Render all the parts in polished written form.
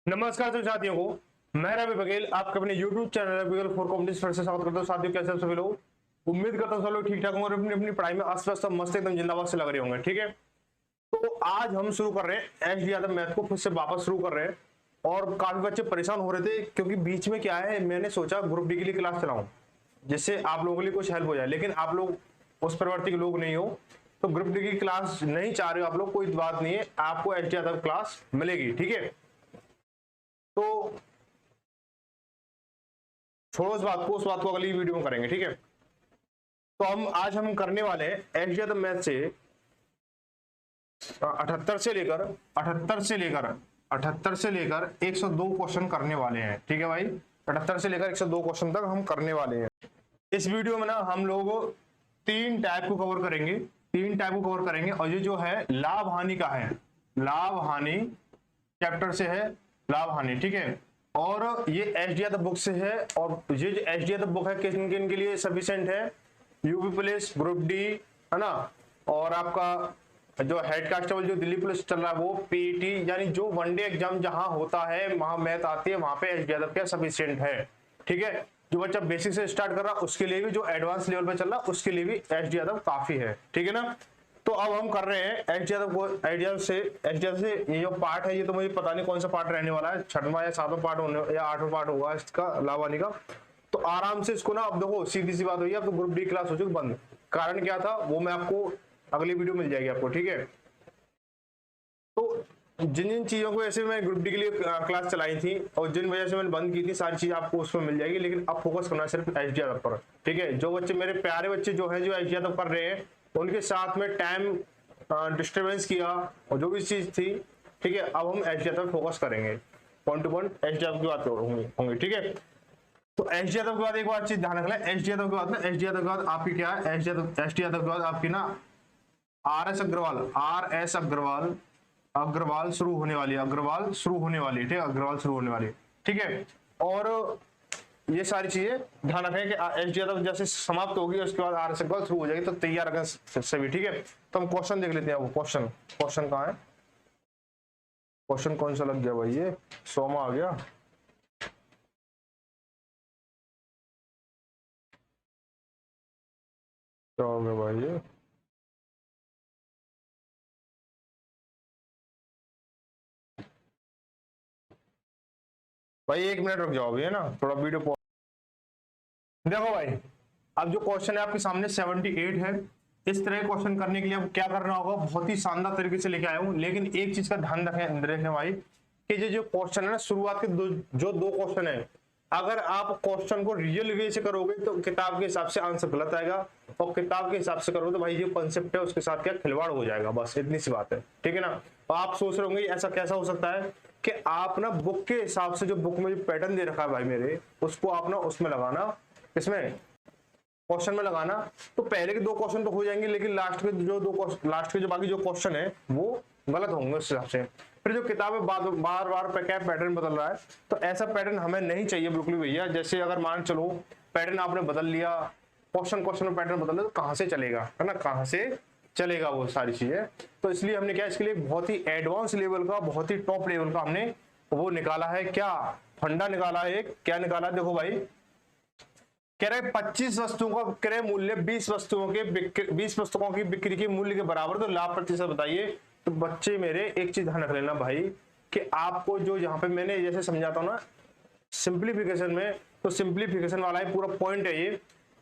नमस्कार सभी साथियों को, मैं रवि बघेल आपके अपने YouTube channel Ravi Baghel for competition से स्वागत करता हूं। साथियों, कैसे सभी लोग? उम्मीद करता हूं सब लोग ठीक ठाक होंगे और अपनी अपनी पढ़ाई में आसपास सब मस्त एकदम जिंदाबाद से लग रहे होंगे। ठीक है, तो आज हम शुरू कर रहे हैं एच डी यादव मैथ को फिर से वापस शुरू कर रहे हैं। और काफी बच्चे परेशान हो रहे थे क्योंकि बीच में क्या है, मैंने सोचा ग्रुप डी के लिए क्लास चलाऊं जिससे आप लोगों के लिए कुछ हेल्प हो जाए, लेकिन आप लोग उस प्रवृत्ति के लोग नहीं हो, तो ग्रुप डी की क्लास नहीं चाह रहे हो आप लोग, कोई बात नहीं है, आपको एच डी यादव क्लास मिलेगी। ठीक है, तो छोड़ो उस बात को अगली वीडियो में करेंगे। ठीक है, तो आज हम करने वाले हैं एच डी यादव मैथ से 78 से लेकर 102 क्वेश्चन करने वाले हैं। ठीक है भाई, 78 से लेकर 102 क्वेश्चन तक हम करने वाले हैं। इस वीडियो में ना हम लोग तीन टाइप को कवर करेंगे और ये जो है लाभ हानि का है, लाभ हानि चैप्टर से है, लाभ हानि। ठीक है, और ये एच डी यादव बुक से है, और ये जो एच डी यादव बुक है किन किन के लिए सफिशिएंट है? यूपी पुलिस, ग्रुप डी, है ना, और आपका जो हेड कांस्टेबल जो दिल्ली पुलिस चल रहा है वो, पीईटी, यानी जो वनडे एग्जाम जहां होता है वहां मैथ आती है, वहां पे एच डी यादव क्या सफिशिएंट है। ठीक है, जो बच्चा बेसिक से स्टार्ट कर रहा है उसके लिए भी, जो एडवांस लेवल पे चल रहा है उसके लिए भी एच डी यादव काफी है। ठीक है ना, तो अब हम कर रहे हैं एच डी यादव से ये जो पार्ट है, ये तो मुझे पता नहीं कौन सा पार्ट रहने वाला है, 6वां या 7वां पार्ट होने या 8वां पार्ट होगा इसका लाभ हानि का। तो आराम से इसको ना, अब देखो सीधी सी बात हुई है, अब तो ग्रुप डी क्लास हो चुकी बंद। कारण क्या था वो मैं आपको अगली वीडियो मिल जाएगी आपको। ठीक है, तो जिन चीजों को ऐसे मैं ग्रुप डी के लिए क्लास चलाई थी और जिन वजह से मैंने बंद की थी, सारी चीज आपको उसमें मिल जाएगी, लेकिन अब फोकस करना सिर्फ एच डी यादव पर। ठीक है, जो बच्चे मेरे प्यारे बच्चे जो है जो एच डी यादव कर रहे हैं उनके साथ में टाइम डिस्टर्बेंस किया और जो भी चीज थी। ठीक है, अब हम एच डी यादव पर फोकस करेंगे, point two point H D Yadav की बात होंगी। ठीक है, तो एच डी यादव के बाद एक बार चीज ध्यान रखना, एच डी यादव के बाद ना, एच डी यादव के बाद आपकी क्या है, एच डी यादव के बाद आपकी ना आर एस अग्रवाल शुरू होने वाली है, ठीक है, अग्रवाल शुरू होने वाली है। ठीक है, और ये सारी चीजें ध्यान रखें कि एच डी यादव जैसे समाप्त होगी उसके बाद आर एस अग्रवाल शुरू हो जाएगी, तो तैयार रखें सभी। ठीक है, तो हम क्वेश्चन देख लेते हैं। वो क्वेश्चन कहाँ है, क्वेश्चन कौन सा लग गया भाई, ये 100वां आ गया। क्या हो गया भाई ये? भाई 1 मिनट रुक जाओ, है ना, थोड़ा वीडियो देखो भाई। अब जो क्वेश्चन है आपके सामने 78 है। इस तरह क्वेश्चन करने के लिए अब क्या करना होगा, बहुत ही शानदार तरीके से लेके आया हूं, लेकिन एक चीज का ध्यान रखें भाई कि जो क्वेश्चन है ना, शुरुआत के जो दो क्वेश्चन है, अगर आप क्वेश्चन को रियल वे से करोगे तो किताब के हिसाब से आंसर गलत आएगा, और किताब के हिसाब से करोगे तो भाई जो कॉन्सेप्ट है उसके साथ क्या खिलवाड़ हो जाएगा, बस इतनी सी बात है। ठीक है ना, तो आप सोच रहे होंगे ऐसा कैसा हो सकता है कि आप ना बुक के हिसाब से, जो बुक में जो पैटर्न दे रखा है भाई मेरे, उसको आप ना उसमें लगाना, इसमें क्वेश्चन में लगाना, तो पहले के 2 क्वेश्चन तो हो जाएंगे, लेकिन लास्ट के जो बाकी जो क्वेश्चन है वो गलत होंगे उस हिसाब से। फिर जो किताब में बार बार क्या पैटर्न बदल रहा है, तो ऐसा पैटर्न हमें नहीं चाहिए बिल्कुल भैया। जैसे अगर मान चलो पैटर्न आपने बदल लिया, क्वेश्चन में पैटर्न बदल लिया, तो कहाँ से चलेगा, है ना, कहाँ से चलेगा वो सारी चीजें। तो इसलिए हमने क्या, इसके लिए बहुत ही एडवांस लेवल का, बहुत ही टॉप लेवल का हमने वो निकाला है, क्या फंडा निकाला है, क्या निकाला है, देखो भाई, कह रहे 25 वस्तुओं का क्रय मूल्य 20 पुस्तकों की बिक्री के मूल्य के बराबर, तो लाभ प्रतिशत बताइए। तो बच्चे मेरे एक चीज ध्यान रख लेना भाई कि आपको जो यहाँ पे मैंने जैसे समझाता हूँ ना सिंप्लीफिकेशन में, तो सिंप्लीफिकेशन वाला ही पूरा पॉइंट है ये।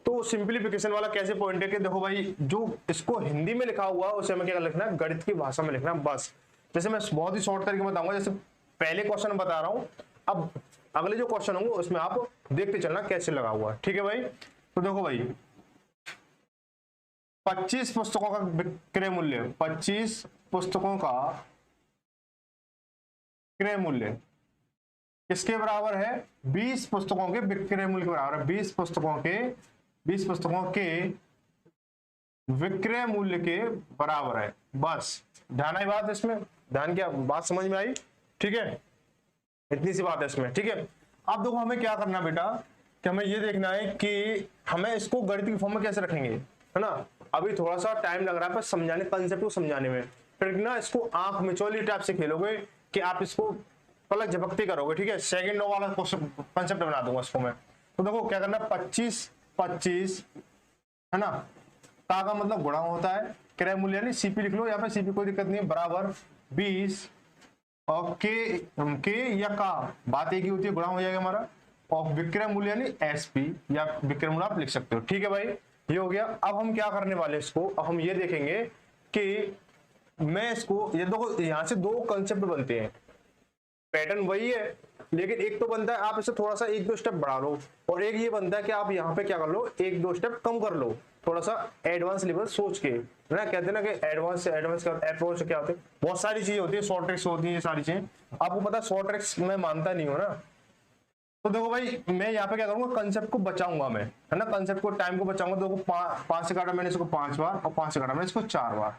तो सिंप्लीफिकेशन वाला कैसे पॉइंट है कि देखो भाई, जो इसको हिंदी में लिखा हुआ उसे हमें क्या लिखना है, गणित की भाषा में लिखना है बस। जैसे मैं बहुत ही शॉर्ट तरीके में बताऊंगा, जैसे पहले क्वेश्चन बता रहा हूँ, अब अगले जो क्वेश्चन होंगे उसमें आप देखते चलना कैसे लगा हुआ है। ठीक है भाई, तो देखो भाई 25 पुस्तकों का क्रय मूल्य, 25 पुस्तकों का क्रय मूल्य किसके बराबर है, 20 पुस्तकों के विक्रय मूल्य के बराबर है, 20 पुस्तकों के विक्रय मूल्य के बराबर है, बस। ध्यान आई बात, इसमें ध्यान, क्या बात समझ में आई? ठीक है, इतनी सी बात है इसमें। ठीक है, अब देखो हमें क्या करना बेटा, कि हमें ये देखना है कि हमें इसको गणित की फॉर्म में कैसे रखेंगे, है ना। अभी थोड़ा सा टाइम लग रहा है पर समझाने, कंसेप्ट को समझाने में। फिर ना इसको आंख मिचौली टाइप से खेलोगे कि आप इसको पलक झपकती करोगे, ठीक है। सेकंड वाला कंसेप्ट बना दूंगा इसको मैं। तो देखो क्या करना है, 25 है ना, का मतलब गुणा होता है, क्रय मूल्य यानी सीपी लिख लो यहाँ पे, सीपी कोई दिक्कत नहीं है, बराबर 20 और के या का बात एक ही होती है, गुणा हो जाएगा हमारा, और विक्रय मूल्य यानी एसपी या विक्रय मूल्य आप लिख सकते हो, ठीक है भाई। ये हो गया। अब हम क्या करने वाले इसको, अब हम ये देखेंगे कि मैं इसको, ये देखो यहाँ से दो कंसेप्ट बनते हैं, पैटर्न वही है, लेकिन एक तो बनता है आप इसे थोड़ा सा एक दो स्टेप बढ़ा लो, और एक ये बनता है कि आप यहाँ पे क्या कर लो, एक दो स्टेप कम कर लो, थोड़ा सा एडवांस लेवल सोच के, ना कहते हैं ना कि एडवांस का अप्रोच क्या होते हैं, बहुत सारी चीजें होती है, शॉर्ट ट्रिक्स होती है, ये सारी चीजें आपको पता है। शॉर्ट ट्रिक्स मैं मानता नहीं हूँ ना, तो देखो भाई मैं यहाँ पे क्या करूंगा, कंसेप्ट को बचाऊंगा मैं, है ना, कंसेप्ट को, टाइम को बचाऊंगा। देखो 5 से काटा मैंने इसको 5 बार, और 5 से काटा मैंने इसको 4 बार।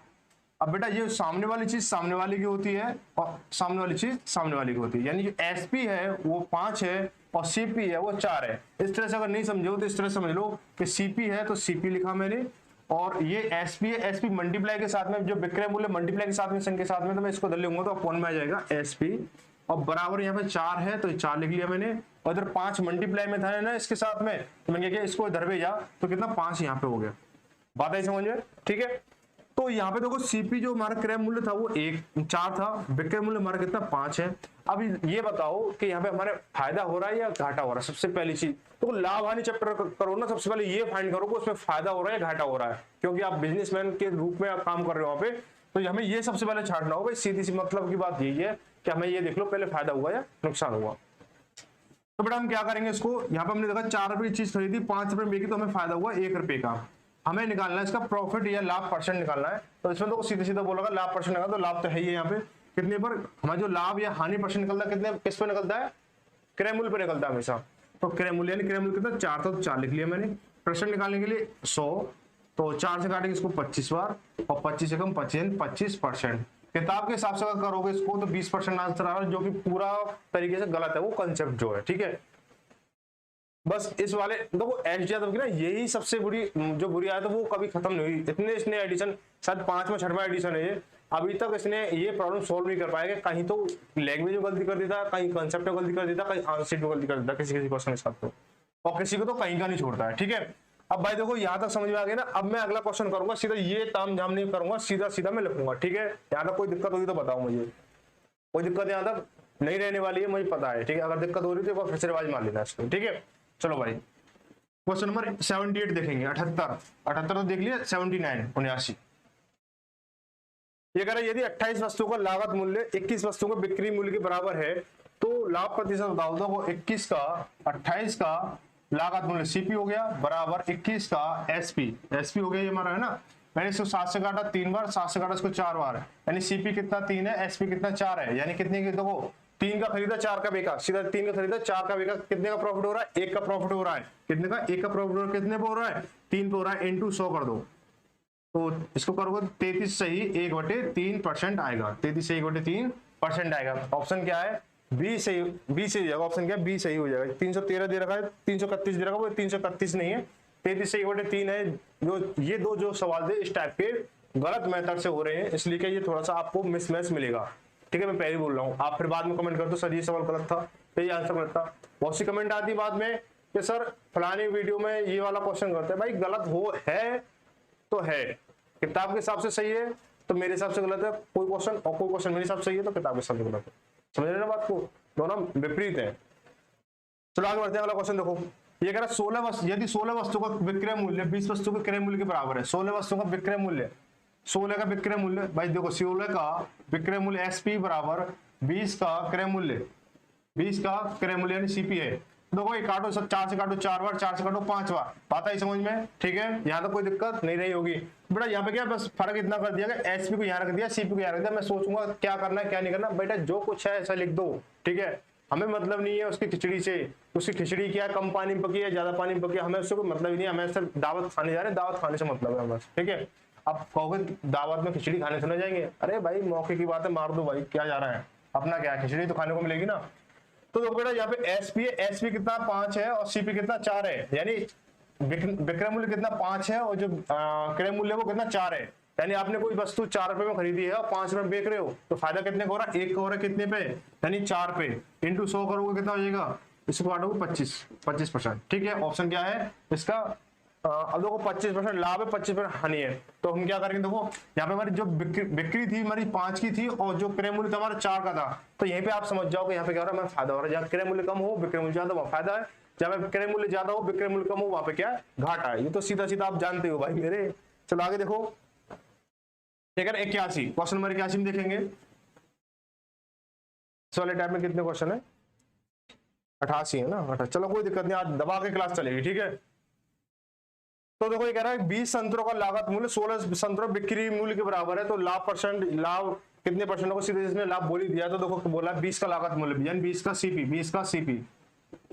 अब बेटा ये सामने वाली चीज सामने वाली की होती है, और सामने वाली चीज सामने वाली की होती है, यानी जो एसपी है वो 5 है और सीपी है वो 4 है। इस तरह से अगर नहीं समझो तो इस तरह समझ लो कि सीपी है तो सीपी लिखा मैंने, और ये एसपी है, एसपी मल्टीप्लाई के साथ में, जो विक्रय मूल्य मल्टीप्लाई के साथ में सन के साथ में, तो मैं इसको इधर लूंगा तो अपॉन में आ जाएगा एसपी, और बराबर यहाँ पे 4 है तो 4 लिख लिया मैंने, और इधर 5 मल्टीप्लाई में था ना इसके साथ में, तो मैंने क्या इसको इधर भेजा तो कितना 5 यहाँ पे हो गया। बात आई समझ में, ठीक है। तो यहाँ पे देखो सीपी जो हमारा क्रय मूल्य था वो 4 था, विक्रय मूल्य हमारा कितना 5 है। अब ये बताओ कि यहाँ पे हमारे फायदा हो रहा है या घाटा हो रहा है। सबसे पहली चीज तो लाभ हानि चैप्टर करो ना, सबसे पहले ये फाइंड करो कि उसमें फायदा हो रहा है या घाटा हो रहा है, क्योंकि आप बिजनेसमैन के रूप में आप काम कर रहे हो वहां पे, तो हमें ये सबसे पहले छाटना होगा। सीधी सी मतलब की बात यही है कि हमें ये देख लो पहले फायदा हुआ या नुकसान हुआ। तो बेटा हम क्या करेंगे, इसको यहाँ पे हमने देखा 4 रुपए चीज खरीदी, 5 रुपए बेची, तो हमें फायदा हुआ 1 रुपए का। हमें निकालना है इसका प्रॉफिट या लाभ परसेंट निकालना है, तो इसमें तो सीधा सीधा बोलेगा लाभ परसेंट निकाल, तो लाभ तो है ही यहाँ पे कितने पर, हमारा जो लाभ या हानि परसेंट निकलता है कितने, किस पे निकलता है, क्रय मूल्य पे निकलता है हमेशा। तो क्रय मूल्य यानी क्रय मूल्य कितना 4 था तो 4 लिख लिया मैंने। परसेंट निकालने के लिए 100, तो 4 से काटेंगे इसको 25 बार, और 25 से कम 25%। किताब के हिसाब से अगर करोगे इसको तो 20% आंसर आ रहा है, जो कि पूरा तरीके से गलत है वो कंसेप्ट जो है, ठीक है। बस इस वाले देखो एच की ना यही सबसे बुरी आयत है, वो कभी खत्म नहीं हुई। इतने इसने एडिशन, शायद 5वां 6वां एडिशन है ये, अभी तक इसने ये प्रॉब्लम सॉल्व नहीं कर पाएगा। कहीं तो लैंग्वेज में गलती कर देता, कहीं कंसेप्ट में गलती कर देता, कहीं आंसर शीट में गलती कर देता, किसी क्वेश्चन के साथ तो, और किसी को तो कहीं का नहीं छोड़ता है, ठीक है। अब भाई देखो यहाँ तक समझ में आ गया ना। अब मैं अगला क्वेश्चन करूंगा, सीधा ये ताम झाम नहीं करूंगा, सीधा सीधा मैं लिखूंगा, ठीक है। यहाँ तक कोई दिक्कत होगी तो बताओ मुझे, कोई दिक्कत यहाँ तक नहीं रहने वाली है, मुझे पता है, ठीक है। अगर दिक्कत हो रही तो फिर से रिवाइज मार लेना इसको, ठीक है। चलो भाई क्वेश्चन नंबर 78 देखेंगे। 78 तो देख लिया, 79 79 ये कह रहा है यदि 28 वस्तुओं का लागत मूल्य 21 वस्तुओं का बिक्री मूल्य के बराबर है तो लाभ प्रतिशत बताओ। वो 21 का 28 का लागत मूल्य सीपी हो गया, बराबर 21 का एसपी हो गया, ये हमारा है ना। मैंने इसको 7 से काटा 3 बार, 7 से काटा इसको 4 बार, यानी सीपी कितना 3 है, एसपी कितना 4 है, यानी कितने की, देखो 3 का खरीदा 4 का बेचा, सीधा 3 का खरीदा 4 का बेचा, कितने का प्रॉफिट हो रहा है, 1 का प्रॉफिट हो रहा है। कितने का, 1 का प्रॉफिट हो रहा है, कितने पे हो रहा है, 3 पे हो रहा है, इंटू 100 कर दो, तो इसको करोगे 33 सही 1/3% आएगा, 33 सही 1/3% आएगा। ऑप्शन क्या है, बी सही हो जाएगा। ऑप्शन क्या है, बी सही हो जाएगा। 313 दे रखा है, 331 दे रखा है, वो 331 नहीं है, 33 सही 1/3 है। जो ये दो जो सवाल थे इस टाइप के गलत मेथड से हो रहे हैं, इसलिए कि ये थोड़ा सा आपको मिसमैच मिलेगा, ठीक है। मैं पहले बोल रहा हूँ, आप फिर बाद में कमेंट कर दो सर ये सवाल गलत था, तो ये आंसर गलत था। बहुत सी कमेंट आती है बाद में कि सर फलानी वीडियो में ये वाला क्वेश्चन करते हैं। भाई गलत हो है तो है, किताब के हिसाब से सही है तो मेरे हिसाब से गलत है कोई क्वेश्चन, और कोई क्वेश्चन मेरे हिसाब से सही है तो किताब के हिसाब से गलत है। समझ रहे ना बात को, दोनों विपरीत है। चलो आगे बढ़ते हैं, अगला क्वेश्चन देखो। ये कह रहा है यदि 16 वस्तु का विक्रय मूल्य 20 वस्तु के क्रय मूल्य के बराबर है। 16 वस्तु का विक्रय मूल्य, 16 का विक्रय मूल्य, भाई देखो 16 का विक्रय मूल्य एसपी बराबर 20 का क्रय मूल्य, 20 का क्रय मूल्य यानी सीपी है। देखो ये काटो, सब 4 से काटो 4 बार, 4 से काटो 5 बार, बात आई समझ में, ठीक है। यहाँ तो कोई दिक्कत नहीं रही होगी बेटा। यहाँ पे क्या बस फर्क इतना कर दिया कि एसपी को यहाँ रख दिया, सीपी को यहाँ रख दिया। मैं सोचूंगा क्या करना है क्या नहीं करना, बेटा जो कुछ है ऐसा लिख दो, ठीक है। हमें मतलब नहीं है उसकी खिचड़ी से, उसकी खिचड़ी क्या कम पानी में पकी है ज्यादा पानी में पकी है, हमें उससे कोई मतलब ही नहीं है। हमें सिर्फ दावत खाने जा रहे हैं, दावत खाने से मतलब है बस, ठीक है। अब कहोगे दावत में खिचड़ी खाने सुने जाएंगे, अरे भाई मौके की बात है, मार दो भाई, क्या जा रहा है, अपना क्या है, खिचड़ी तो खाने को मिलेगी ना। तो देखो बेटा यहाँ पे एसपी है, एसपी कितना 5 है और सीपी कितना 4 है, यानी विक्रय मूल्य कितना 5 है और जो क्रय मूल्य वो कितना 4 है। यानी आपने कोई वस्तु 4 रुपए में खरीदी है और 5 रुपए में बेच रहे हो, तो फायदा कितने का हो रहा है? 1 का हो रहा है। कितने पे? यानी 4 पे, इंटू 100 करोगे कितना हो जाएगा? इसको काटोगे 25%। ठीक है, ऑप्शन क्या है इसका? अब देखो 25% लाभ है, 25% हानि है, तो हम क्या करेंगे? देखो यहाँ पे हमारी जो बिक्री थी हमारी 5 की थी और जो क्रय मूल्य था हमारा 4 का था, तो यहीं पे आप समझ जाओगे यहाँ पे क्या हो रहा है? हमें फायदा हो रहा है। जहाँ क्रय मूल्य कम हो विक्रय मूल्य ज्यादा, वहाँ फायदा है। जहाँ पे क्रय मूल्य ज्यादा हो विक्रय मूल्य कम हो, वहाँ पे क्या है? घाटा है। ये तो सीधा सीधा आप जानते हो भाई मेरे। चलो आगे देखो, ठीक है 81, क्वेश्चन नंबर 81 में देखेंगे। इस वाले टाइप में कितने क्वेश्चन है? 88 है ना? 88। चलो कोई दिक्कत नहीं, आज दबा के क्लास चलेगी। ठीक है, तो देखो ये कह रहा है 20 संतरों का लागत मूल्य 16 संतरों बिक्री मूल्य के बराबर है, तो लाभ कितने परसेंट को? सीधे जिसने लाभ बोल ही दिया, तो देखो बोला 20 का लागत मूल्य यानी 20 का सीपी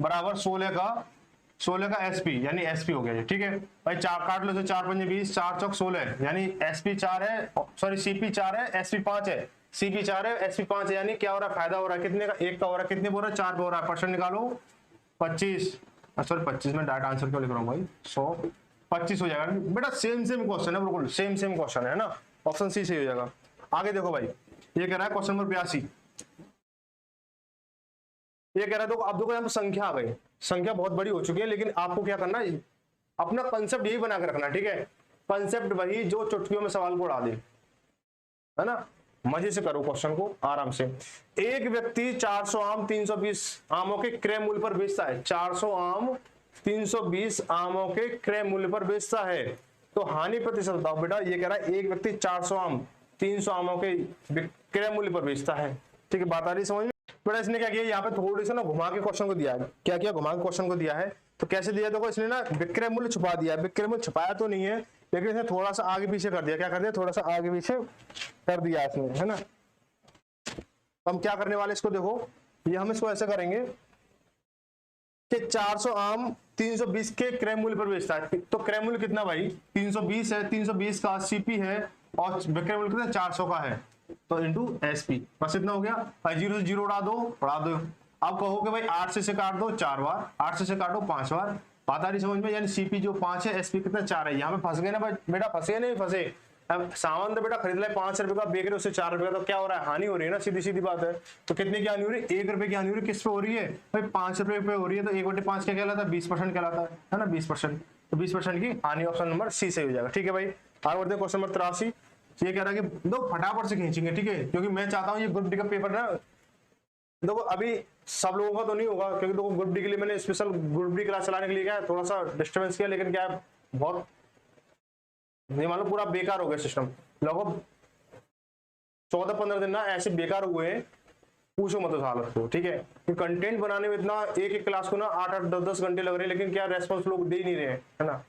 बराबर 16 का एसपी, यानी एसपी हो गया। ठीक है भाई, 4 काट लो तो 4 पंजे 20, 4 चौक 16, यानी एसपी 4 है, सॉरी सीपी 4 है, एसपी 5 है, सीपी 4 है, एसपी 5 है, यानी क्या हो रहा है? फायदा हो रहा है कितने का? 1 का हो रहा है। कितने बोल रहा है? 4 पे हो रहा है। परसेंट निकालो 25, सॉरी 25 में डायरेक्ट आंसर क्यों लिख रहा हूँ भाई? 125 हो जाएगा बेटा। सेम क्वेश्चन है, बिल्कुल सेम क्वेश्चन है ना, ऑप्शन सी सही हो जाएगा। आगे देखो भाई, ये कह रहा है क्वेश्चन नंबर 82, ये कह रहा है देखो अब देखो यहाँ पे संख्या आ गई, संख्या बहुत बड़ी हो चुकी है, लेकिन आपको क्या करना है? अपना कंसेप्ट यही बना के रखना। ठीक है, कंसेप्ट वही जो चुटकियों में सवाल को उड़ा दे, है ना? मजे से करो क्वेश्चन को आराम से। एक व्यक्ति 400 आम 320 आमों के क्रय मूल्य पर बेचता है। 400 आम 320 आमों के क्रय मूल्य पर बेचता है, तो हानि प्रतिशत बताओ बेटा। ये कह रहा है एक व्यक्ति 400 आम 300 आमों के क्रय मूल्य पर बेचता है। ठीक है, बात आ रही समझ में? बेटा इसने क्या किया, यहाँ पे थोड़ी सा ना घुमा के क्वेश्चन को दिया है। क्या किया? घुमा के क्वेश्चन को दिया है। तो कैसे दिया? देखो इसने ना विक्रय मूल्य छुपा दिया। विक्रय मूल्य छुपाया तो नहीं है, लेकिन इसने थोड़ा सा आगे पीछे कर दिया। क्या कर दिया? थोड़ा सा आगे पीछे कर दिया इसने, है ना? तो हम क्या करने वाले इसको देखो, ये हम इसको ऐसे करेंगे कि 400 आम 320 के क्रय मूल्य पर बेचता है, तो क्रय मूल्य कितना भाई? 320 है, 320 का सीपी है और विक्रय मूल्य कितना? 400 का है, तो इंटू एसपी, बस इतना हो गया भाई। 0 से 0 उड़ा दो। अब कहोगे भाई 8 से काट दो 4 बार, 8 से काटो 5 बार। बात आ रही समझ में? यानी सीपी जो 5 है, एसपी कितना? 4 है। यहाँ पे फंस गए ना भाई बेटा? फंसे नहीं फंसे? अब सामान तो बेटा खरीद ले 5 रुपए का, बेच रहे उससे 4 रुपए का, तो क्या हो रहा है? हानि हो रही है ना, सीधी सीधी बात है। तो कितने की हानि हो रही है? 1 रुपए की हानि हो रही है। किस पे हो रही है भाई? 5 रुपए पे हो रही है, तो 1/5 क्या कहलाता है? 20% कहलाता है ना? 20%, तो 20% की हानि ऑप्शन नंबर सी से हो जाएगा। ठीक है भाई, आगे बढ़ते हैं क्वेश्चन नंबर 83। ये कह रहा है कि दो फटाफट से खींचेंगे। ठीक है, क्योंकि मैं चाहता हूँ ये ग्रुप डी का पेपर ना, देखो अभी सब लोगों का तो नहीं होगा, क्योंकि देखो ग्रुप डी के लिए मैंने स्पेशल ग्रुप डी क्लास चलाने के लिए क्या है, थोड़ा सा डिस्टर्बेंस किया, लेकिन क्या है बहुत नहीं मालूम, पूरा बेकार हो गया सिस्टम। लगभग 14-15 दिन ना ऐसे बेकार हुए हैं, पूछो मत उस हालत को। ठीक है, कंटेंट बनाने में इतना एक क्लास को ना 8-8 10-10 घंटे लग रहे हैं, लेकिन क्या रेस्पॉन्स लोग दे ही नहीं रहे हैं, है ना?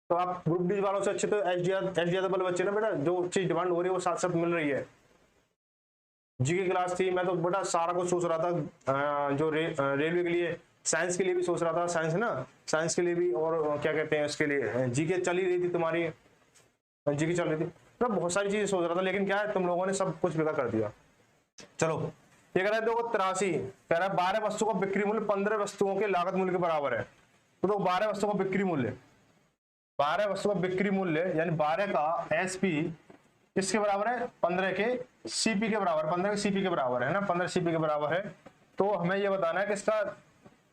तो आप ग्रुप डी वालों से अच्छे तो एचडीआर वाले बच्चे ना बेटा, जो चीज डिमांड हो रही है वो साथ साथ मिल रही है। जी की क्लास थी, मैं तो बेटा सारा कुछ सोच रहा था, जो रेलवे के लिए, साइंस के लिए भी सोच रहा था, साइंस है ना, साइंस के लिए भी, और क्या कहते हैं उसके लिए जी के चल ही रही थी, तुम्हारी जी की चल रही थी, तो बहुत सारी चीजें सोच रहा था, लेकिन क्या है तुम लोगों ने सब कुछ बेकार कर दिया। चलो ये कह रहा है देखो 83 कह रहा है 12 वस्तुओं का बिक्री मूल्य 15 वस्तुओं के लागत मूल्य के बराबर है। तो 12 वस्तुओं का बिक्री मूल्य, 12 वस्तुओं का बिक्री मूल्य यानी 12 का एसपी किसके बराबर है? 15 के सीपी के बराबर, 15 के सीपी के बराबर है ना, 15 सीपी के बराबर है। तो हमें ये बताना है कि इसका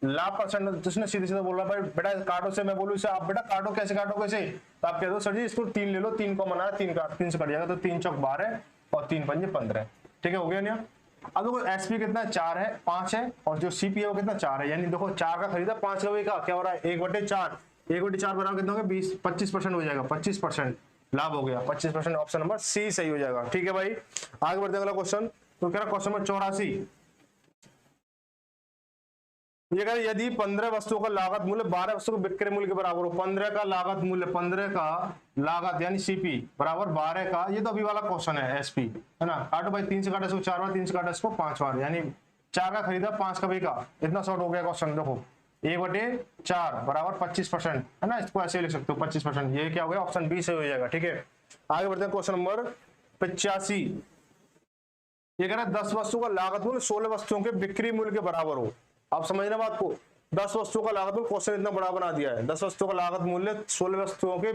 लाभ परसेंट, जिसने सीधे सीधे बोल रहा भाई बेटा काटो से, मैं बोलूँ इसे आप बेटा काटो कैसे, काटो कैसे, तो आप कह दो सर जी इसको 3 ले लो, 3 को मना 3 से कट जाएगा, तो 3 चौक 12 और 3 पंजे 15। ठीक है, हो गया नहीं? अब देखो एसपी कितना 4 है, 5 है, और जो सीपी है वो कितना 4 है, यानी देखो 4 का खरीदा 5 का का क्या हो रहा है 1/4, 1/4 बराबर कितना हो गया 25% हो जाएगा, 25% लाभ हो गया, 25%। ऑप्शन नंबर सी सही हो जाएगा। ठीक है भाई, आगे बढ़ते हैं अगला क्वेश्चन। तो कह रहा क्वेश्चन नंबर 84, ये कह यदि 15 वस्तुओं का लागत मूल्य 12 वस्तुओं के विक्रय मूल्य के बराबर हो, 15 का लागत मूल्य, 15 का लागत यानी सीपी बराबर 12 का, ये तो अभी वाला क्वेश्चन है एसपी, है ना? काटो भाई 3 से काटा इसको 4 बार, 3 से काटा इसको 5 बार, यानी 4 का खरीदा 5 का बिका, इतना शॉर्ट हो गया क्वेश्चन। देखो 1/4 बराबर 25%, है ना? इसको ऐसे लिख सकते हो 25%, ये क्या हो गया ऑप्शन बी से हो जाएगा। ठीक है, आगे बढ़ते हैं क्वेश्चन नंबर 85। ये कह रहा है 10 वस्तुओं का लागत मूल्य 16 वस्तुओं के बिक्री मूल्य के बराबर हो। आप समझना बात को, 10 वस्तुओं का लागत मूल्य, क्वेश्चन इतना बड़ा बना दिया है, 10 वस्तुओं का लागत मूल्य 16 वस्तुओं के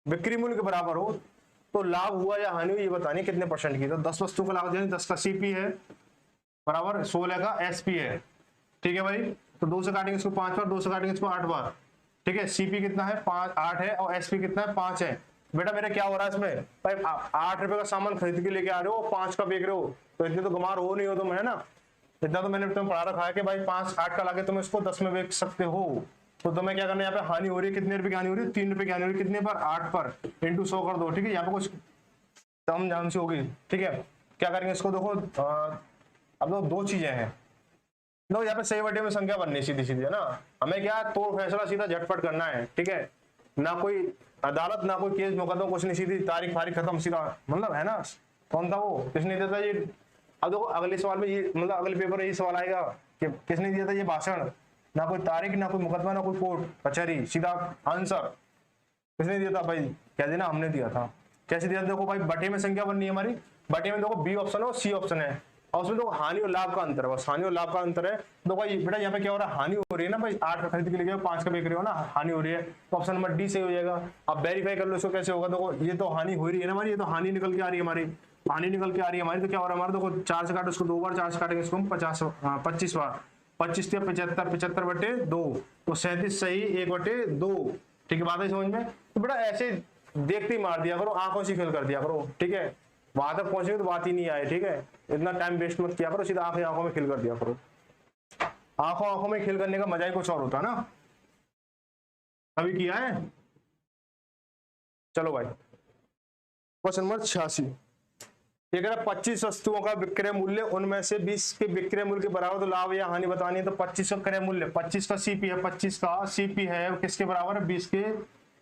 बिक्री मूल्य के बराबर हो, तो लाभ हुआ या हानि हुई ये बतानी कितने परसेंट की। तो 10 वस्तुओं का लाभ, यानी 10 का सीपी है बराबर 16 का एसपी है। ठीक है भाई, तो 2 से काटेंगे इसको 5 बार, 2 से काटेंगे इसको 8 बार। ठीक है, सीपी कितना है 8 है और एसपी कितना है 5 है। बेटा मेरा क्या हो रहा है इसमें भाई, 8 रुपए का सामान खरीद के लेके आ रहे हो, 5 का बेच रहे हो, तो इतने तो गमार हो नहीं हो तुम, है ना। इतना तो मैंने तुम्हें पढ़ा रखा है कि भाई 5 8 का लाके तुम इसको 10 में बेच सकते हो। तो तुम्हें क्या करना है, यहाँ पे हानि हो रही है, कितने रुपए की हानि हो रही है, 3 रुपए की हानि हो रही है, कितने पर 8 पर इंटू 100 कर दो। ठीक है, यहाँ पे कुछ कम ध्यान से होगी। ठीक है, क्या करेंगे इसको, देखो अब तो 2 चीजें हैं। नो, यहाँ पे सही बटे में संख्या बननी सीधी सीधी, है ना। हमें क्या है, तोड़ फैसला सीधा झटपट करना है। ठीक है, ना कोई अदालत, ना कोई केस मुकदमा, कुछ नहीं, सीधी तारीख फारीख खत्म सीधा, मतलब है ना। कौन था वो, किसने दिया था ये। अब देखो अगले सवाल में ये, मतलब अगले पेपर में ये सवाल आएगा कि किसने दिया था ये भाषण। ना कोई तारीख, ना कोई मुकदमा, ना कोई कोर्ट कचहरी, सीधा आंसर किसने दिया था भाई, कह देना हमने दिया था। कैसे दिया था, देखो भाई बटे में संख्या बननी है हमारी, बटे में देखो बी ऑप्शन है और सी ऑप्शन है, और उसमें देखो हानि और लाभ का अंतर है, बस हानि और लाभ का अंतर है। तो भाई बेटा यहाँ पे क्या हो रहा है, हानि हो रही है ना भाई, 8 का खरीद के लेके 5 का बेच रहे हो ना, हानि हो रही है, तो ऑप्शन नंबर डी सही हो जाएगा। अब वेरीफाई कर लो इसको कैसे होगा, देखो ये तो हानि हो रही है ना हमारी, ये तो हानि निकल के आ रही है हमारी, हानि निकल के आ रही है हमारी, तो क्या हो रहा है हमारा, देखो 4 से काटो इसको 2 बार, 4 से काटेंगे इसको 25 बार, 25 या 75, 75 बटे 2, तो 37 सही 1/2। ठीक है, बात है समझ में। तो बेटा ऐसे देखते ही मार दिया करो, आंखों से फिल कर दिया करो। ठीक है, वहां तक पहुंचे तो बात ही नहीं आए। ठीक है, इतना टाइम वेस्ट मत किया करो, सीधा आंखों में खिल कर दिया करो। आंखों में खिल करने का मजा ही कुछ और होता है ना। अभी किया है, चलो भाई क्वेश्चन नंबर 86। ये कह रहा 25 वस्तुओं का विक्रय मूल्य, उनमें से 20 के विक्रय मूल्य के बराबर तो लाभ या हानि बतानी है। तो 25 का क्रय मूल्य, 25 का सीपी है, 25 का सीपी है किसके बराबर है, 20 के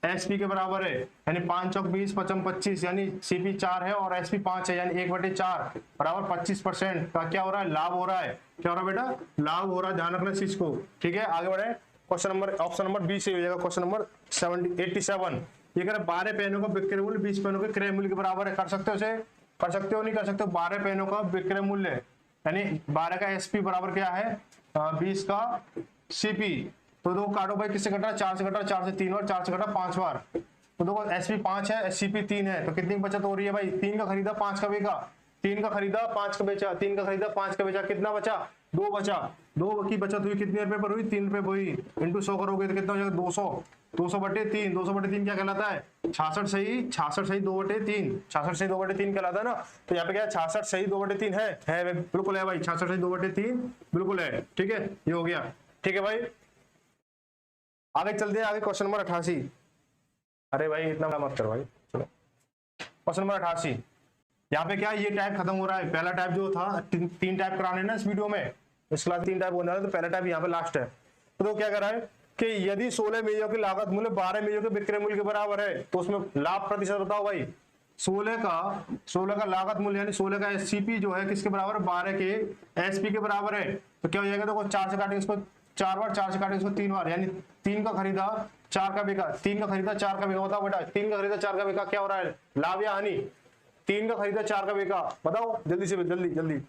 एसपी के बराबर है, यानी 5 चौक 20 55 25, यानी सीपी 4 है और एसपी 5 है, यानी 1/4 बराबर 25% का क्या हो रहा है, लाभ हो रहा है। क्या हो रहा है बेटा, लाभ हो रहा है, ध्यान रखना इस चीज को। ठीक है, आगे बढ़े, question number option number B से हो जाएगा, क्वेश्चन नंबर 87। ये कह रहा 12 पेनों का विक्रय मूल्य 20 पेनों के क्रय मूल्य के बराबर है। कर सकते हो इसे, कर सकते हो नहीं कर सकते हो। 12 पेनों का विक्रय मूल्य यानी 12 का एसपी बराबर क्या है 20 का सीपी। तो देखो काटो भाई, किससे कट रहा है, 4 से कट रहा है, 4 से 3 बार, 4 से कटा 5 बार। तो देखो एसपी 5 है, एससीपी 3 है, तो कितनी बचत हो रही है भाई, 3 का खरीदा 5 का बेचा, 3 का खरीदा 5 का बेचा, 3 का खरीदा 5 का बेचा, कितना बचा 2 बचा। 2 की बचत हुई, कितने रुपए पर हुई, 3 रुपए हुई, इंटू 100 करोगे तो कितना हो जाएगा 200। 200/3, 200/3 क्या कहलाता है 66 सही, 66 सही 2/3, 66 सही 2/3 कहलाता है ना। तो यहाँ पे क्या है 66 सही 2/3 है बिल्कुल है भाई, 66 सही 2/3 बिल्कुल है। ठीक है, ये हो गया। ठीक है भाई, आगे चलते हैं, आगे क्वेश्चन नंबर 88। अरे भाई इतना मत करो भाई, चलो क्वेश्चन नंबर 88। यहाँ पे क्या ये टाइप खत्म हो रहा है, पहला टाइप जो था 3 टाइप कराने ना इस वीडियो में, इस क्लास 3 टाइप होने वाला, तो पहला टाइप यहाँ पे लास्ट है। तो क्या कर रहा है कि यदि 16 मेजों की लागत मूल्य 12 मेजों के विक्रय मूल्य के बराबर है, तो उसमें लाभ प्रतिशत बताओ भाई। 16 का लागत मूल्य यानी 16 का एससीपी जो है किसके बराबर है, 12 के एसपी के बराबर है। तो क्या हो जाएगा, देखो 4 से काटेंगे इसको 4 बार, 4 से काटेंगे इसको 3 बार, यानी 3 का खरीदा 4 का बिका, 3 का खरीदा 4 का बिका। बताओ बेटा 3 का खरीदा 4 का बिका क्या हो रहा है, लाभ या हानि। 3 का खरीदा 4 का बिका, बताओ जल्दी से जल्दी।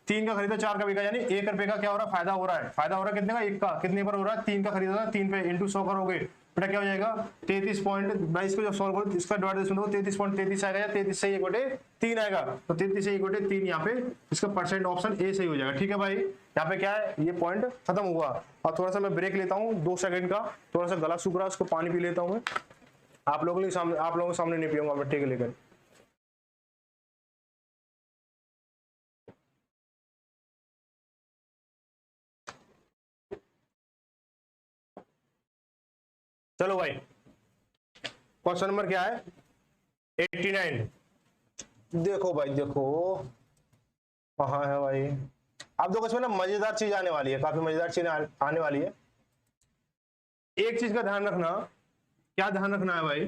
3 का खरीदा 4 का बिका, यानी 1 रुपए का क्या हो रहा है, फायदा हो रहा है। फायदा हो रहा है कितने का, 1 का, कितने पर हो रहा है, 3 का खरीदा था 3 पे, इंटू 100 करोगे बेटा क्या हो जाएगा 33.22 को जब सॉल्व करो इसका डिवाइड 33.33 आएगा, या 33 से 1/3 आएगा। तो 33 से 1/3 यहाँ पे इसका परसेंट ऑप्शन ए सही हो जाएगा। ठीक है भाई, यहाँ पे क्या है, ये पॉइंट खत्म हुआ। और थोड़ा सा मैं ब्रेक लेता हूँ 2 सेकंड का, थोड़ा सा गला सूख रहा है, उसको पानी पी लेता हूँ। आप लोगों के सामने नहीं पीऊंगा मैं, ठीक है लेकर। चलो भाई, क्वेश्चन नंबर क्या है 89। देखो भाई देखो, कहाँ है भाई, अब देखो इसमें ना मजेदार चीज आने वाली है, काफी मजेदार चीज आने वाली है। एक चीज का ध्यान रखना, क्या ध्यान रखना है भाई,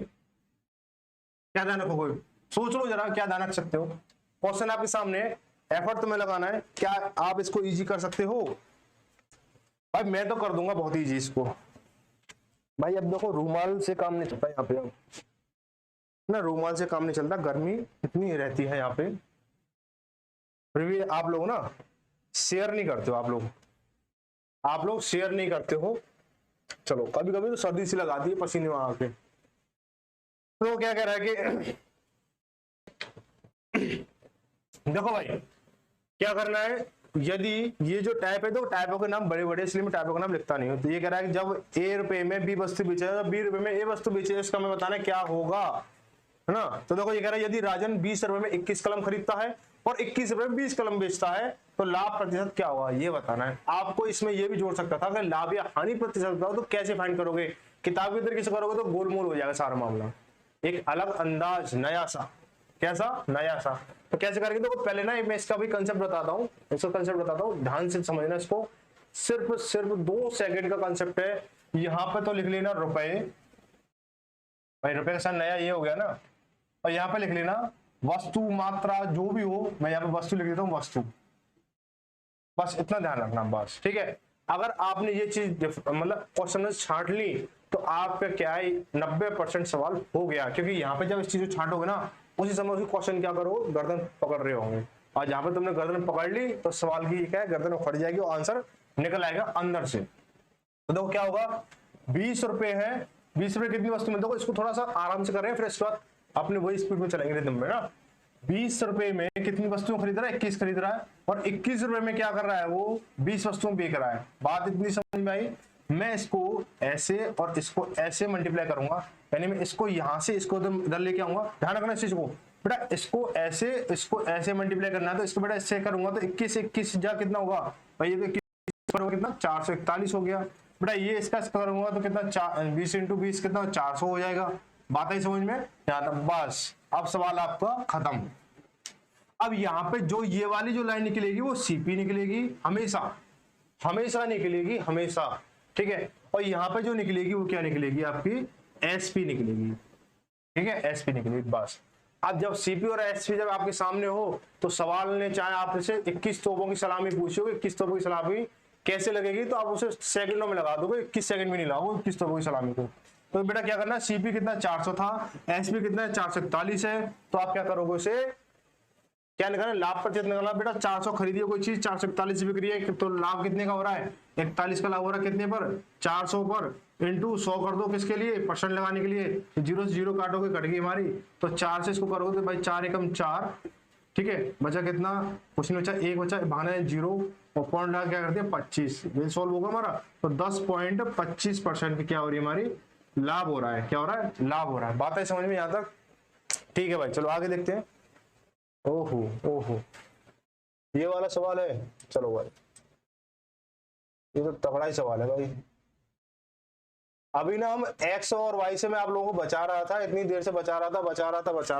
क्या ध्यान रखोगे, सोच लो जरा क्या ध्यान रख सकते हो। क्वेश्चन आपके सामने, एफर्ट तुम्हें लगाना है, क्या आप इसको इजी कर सकते हो भाई। मैं तो कर दूंगा बहुत इजी इसको भाई। अब देखो रूमाल से काम नहीं चलता यहाँ पे, ना रूमाल से काम नहीं चलता, गर्मी इतनी रहती है यहाँ पे, फिर भी आप लोग ना शेयर नहीं करते हो, आप लोग शेयर नहीं करते हो। चलो कभी कभी तो सर्दी सी लगाती है पसीने में आके। तो क्या कह रहा है कि देखो भाई क्या करना है, यदि ये जो टाइप है तो टाइपों के नाम बड़े बड़े, इसलिए मैं टाइपों का नाम लिखता नहीं हूं। तो ये कह रहा है कि जब ए रुपए में बी वस्तु बेचे तो बी रुपए में ए वस्तु बेचे, इसका हमें बताना क्या होगा, है ना। तो देखो ये कह रहा है यदि राजन 20 रुपए में 21 कलम खरीदता है और 21 रुपए में 20 कलम बेचता है तो लाभ प्रतिशत क्या होगा, ये बताना है आपको। इसमें ये भी जोड़ सकता था कि लाभ या हानि प्रतिशत का हो तो कैसे फाइंड करोगे, किताब के तरीके से करोगे तो गोलमोल हो जाएगा सारा मामला। एक अलग अंदाज, नया सा, कैसा, नया सा। तो कैसे करेंगे, देखो पहले ना मैं इसका भी कंसेप्ट बताता हूँ, इसका कंसेप्ट बताता हूँ, ध्यान से समझना इसको। सिर्फ 2 सेकंड का कंसेप्ट है। यहाँ पे तो लिख लेना रुपए, भाई रुपए के साथ नया ये हो गया ना, और यहाँ पे लिख लेना वस्तु, मात्रा जो भी हो, मैं यहाँ पे वस्तु लिख देता हूँ, वस्तु, बस इतना ध्यान रखना बस, ठीक है। अगर आपने ये चीज मतलब क्वेश्चन छांट ली तो आपका क्या है 90% सवाल हो गया, क्योंकि यहाँ पे जब इस चीज को छांटोगे ना उसी समय उसी क्वेश्चन क्या करो, गर्दन पकड़ रहे होंगे, और जहां पे तुमने गर्दन पकड़ ली तो सवाल की क्या है, गर्दन उखड़ जाएगी और आंसर निकल आएगा अंदर से। तो देखो क्या होगा, 20 रुपए है, 20 रुपए कितनी वस्तु में, देखो इसको थोड़ा सा आराम से कर रहे हैं, फिर इसके बाद अपने वही स्पीड में चलेंगे रिदम में ना। 20 रुपए में कितनी वस्तुएं खरीद रहा है, 21 खरीद रहा है, और 21 रुपए में क्या कर रहा है, वो 20 वस्तुएं बेच रहा है। बात इतनी समझ में आई। मैं इसको ऐसे और इसको ऐसे मल्टीप्लाई करूंगा, यानी मैं इसको यहां से इसको इधर लेके आऊंगा, ध्यान रखना इस चीज को बेटा, इसको ऐसे मल्टीप्लाई करना है, तो इसको बेटा इससे करूंगा तो 21 जा कितना होगा भाई, ये तो 21 पर कितना 441 हो गया बेटा। ये इसका करूंगा तो कितना 20 × 20 कितना 400 हो जाएगा। बात आई समझ में, यहाँ तक बस। अब सवाल आपका खत्म। अब यहाँ पे जो ये वाली जो लाइन निकलेगी वो सीपी निकलेगी, हमेशा निकलेगी, हमेशा, ठीक है। और यहाँ पे जो निकलेगी वो क्या निकलेगी, आपकी एसपी निकलेगी, ठीक है, एसपी निकलेगी बस। अब जब सीपी और एसपी जब आपके सामने हो तो सवाल ने चाहे आपसे 21 तोपों की सलामी पूछी हो, 21 तोपों की सलामी कैसे लगेगी, तो आप उसे सेकंडों में लगा दोगे, 21 सेकंड में नहीं लगाओगे 21 तोपों की सलामी को। तो बेटा क्या करना है, सीपी कितना 400 था, एसपी कितना है 441 है, तो आप क्या करोगे, उसे क्या निकालना, लाभ प्रतिशत निकालना। बेटा 400 खरीदी है कोई चीज, 441 बिक रही है, तो लाभ कितने का हो रहा है, 41 का लाभ हो रहा है, कितने पर, 400 पर, इंटू 100 कर दो, किसके लिए, परसेंट लगाने के लिए, 0 से 0 काटोगे, कट गई हमारी, तो 4 से इसको करोगे तो भाई 4 एकम 4, ठीक है, बचा कितना, कुछ नहीं बचा, 1 बचा, भागना है 0 और पॉइंट लगा क्या कर दिया 25, ये सॉल्व होगा हमारा। तो 10.25% की क्या हो रही है हमारी, लाभ हो रहा है, क्या हो रहा है, लाभ हो रहा है। बात है समझ में यहाँ तक, ठीक है भाई, चलो आगे देखते हैं। ओहो ये वाला सवाल है, चलो भाई ये तो तगड़ा ही सवाल है भाई। अभी ना हम x और y से मैं आप लोगों को बचा रहा था, इतनी देर से बचा रहा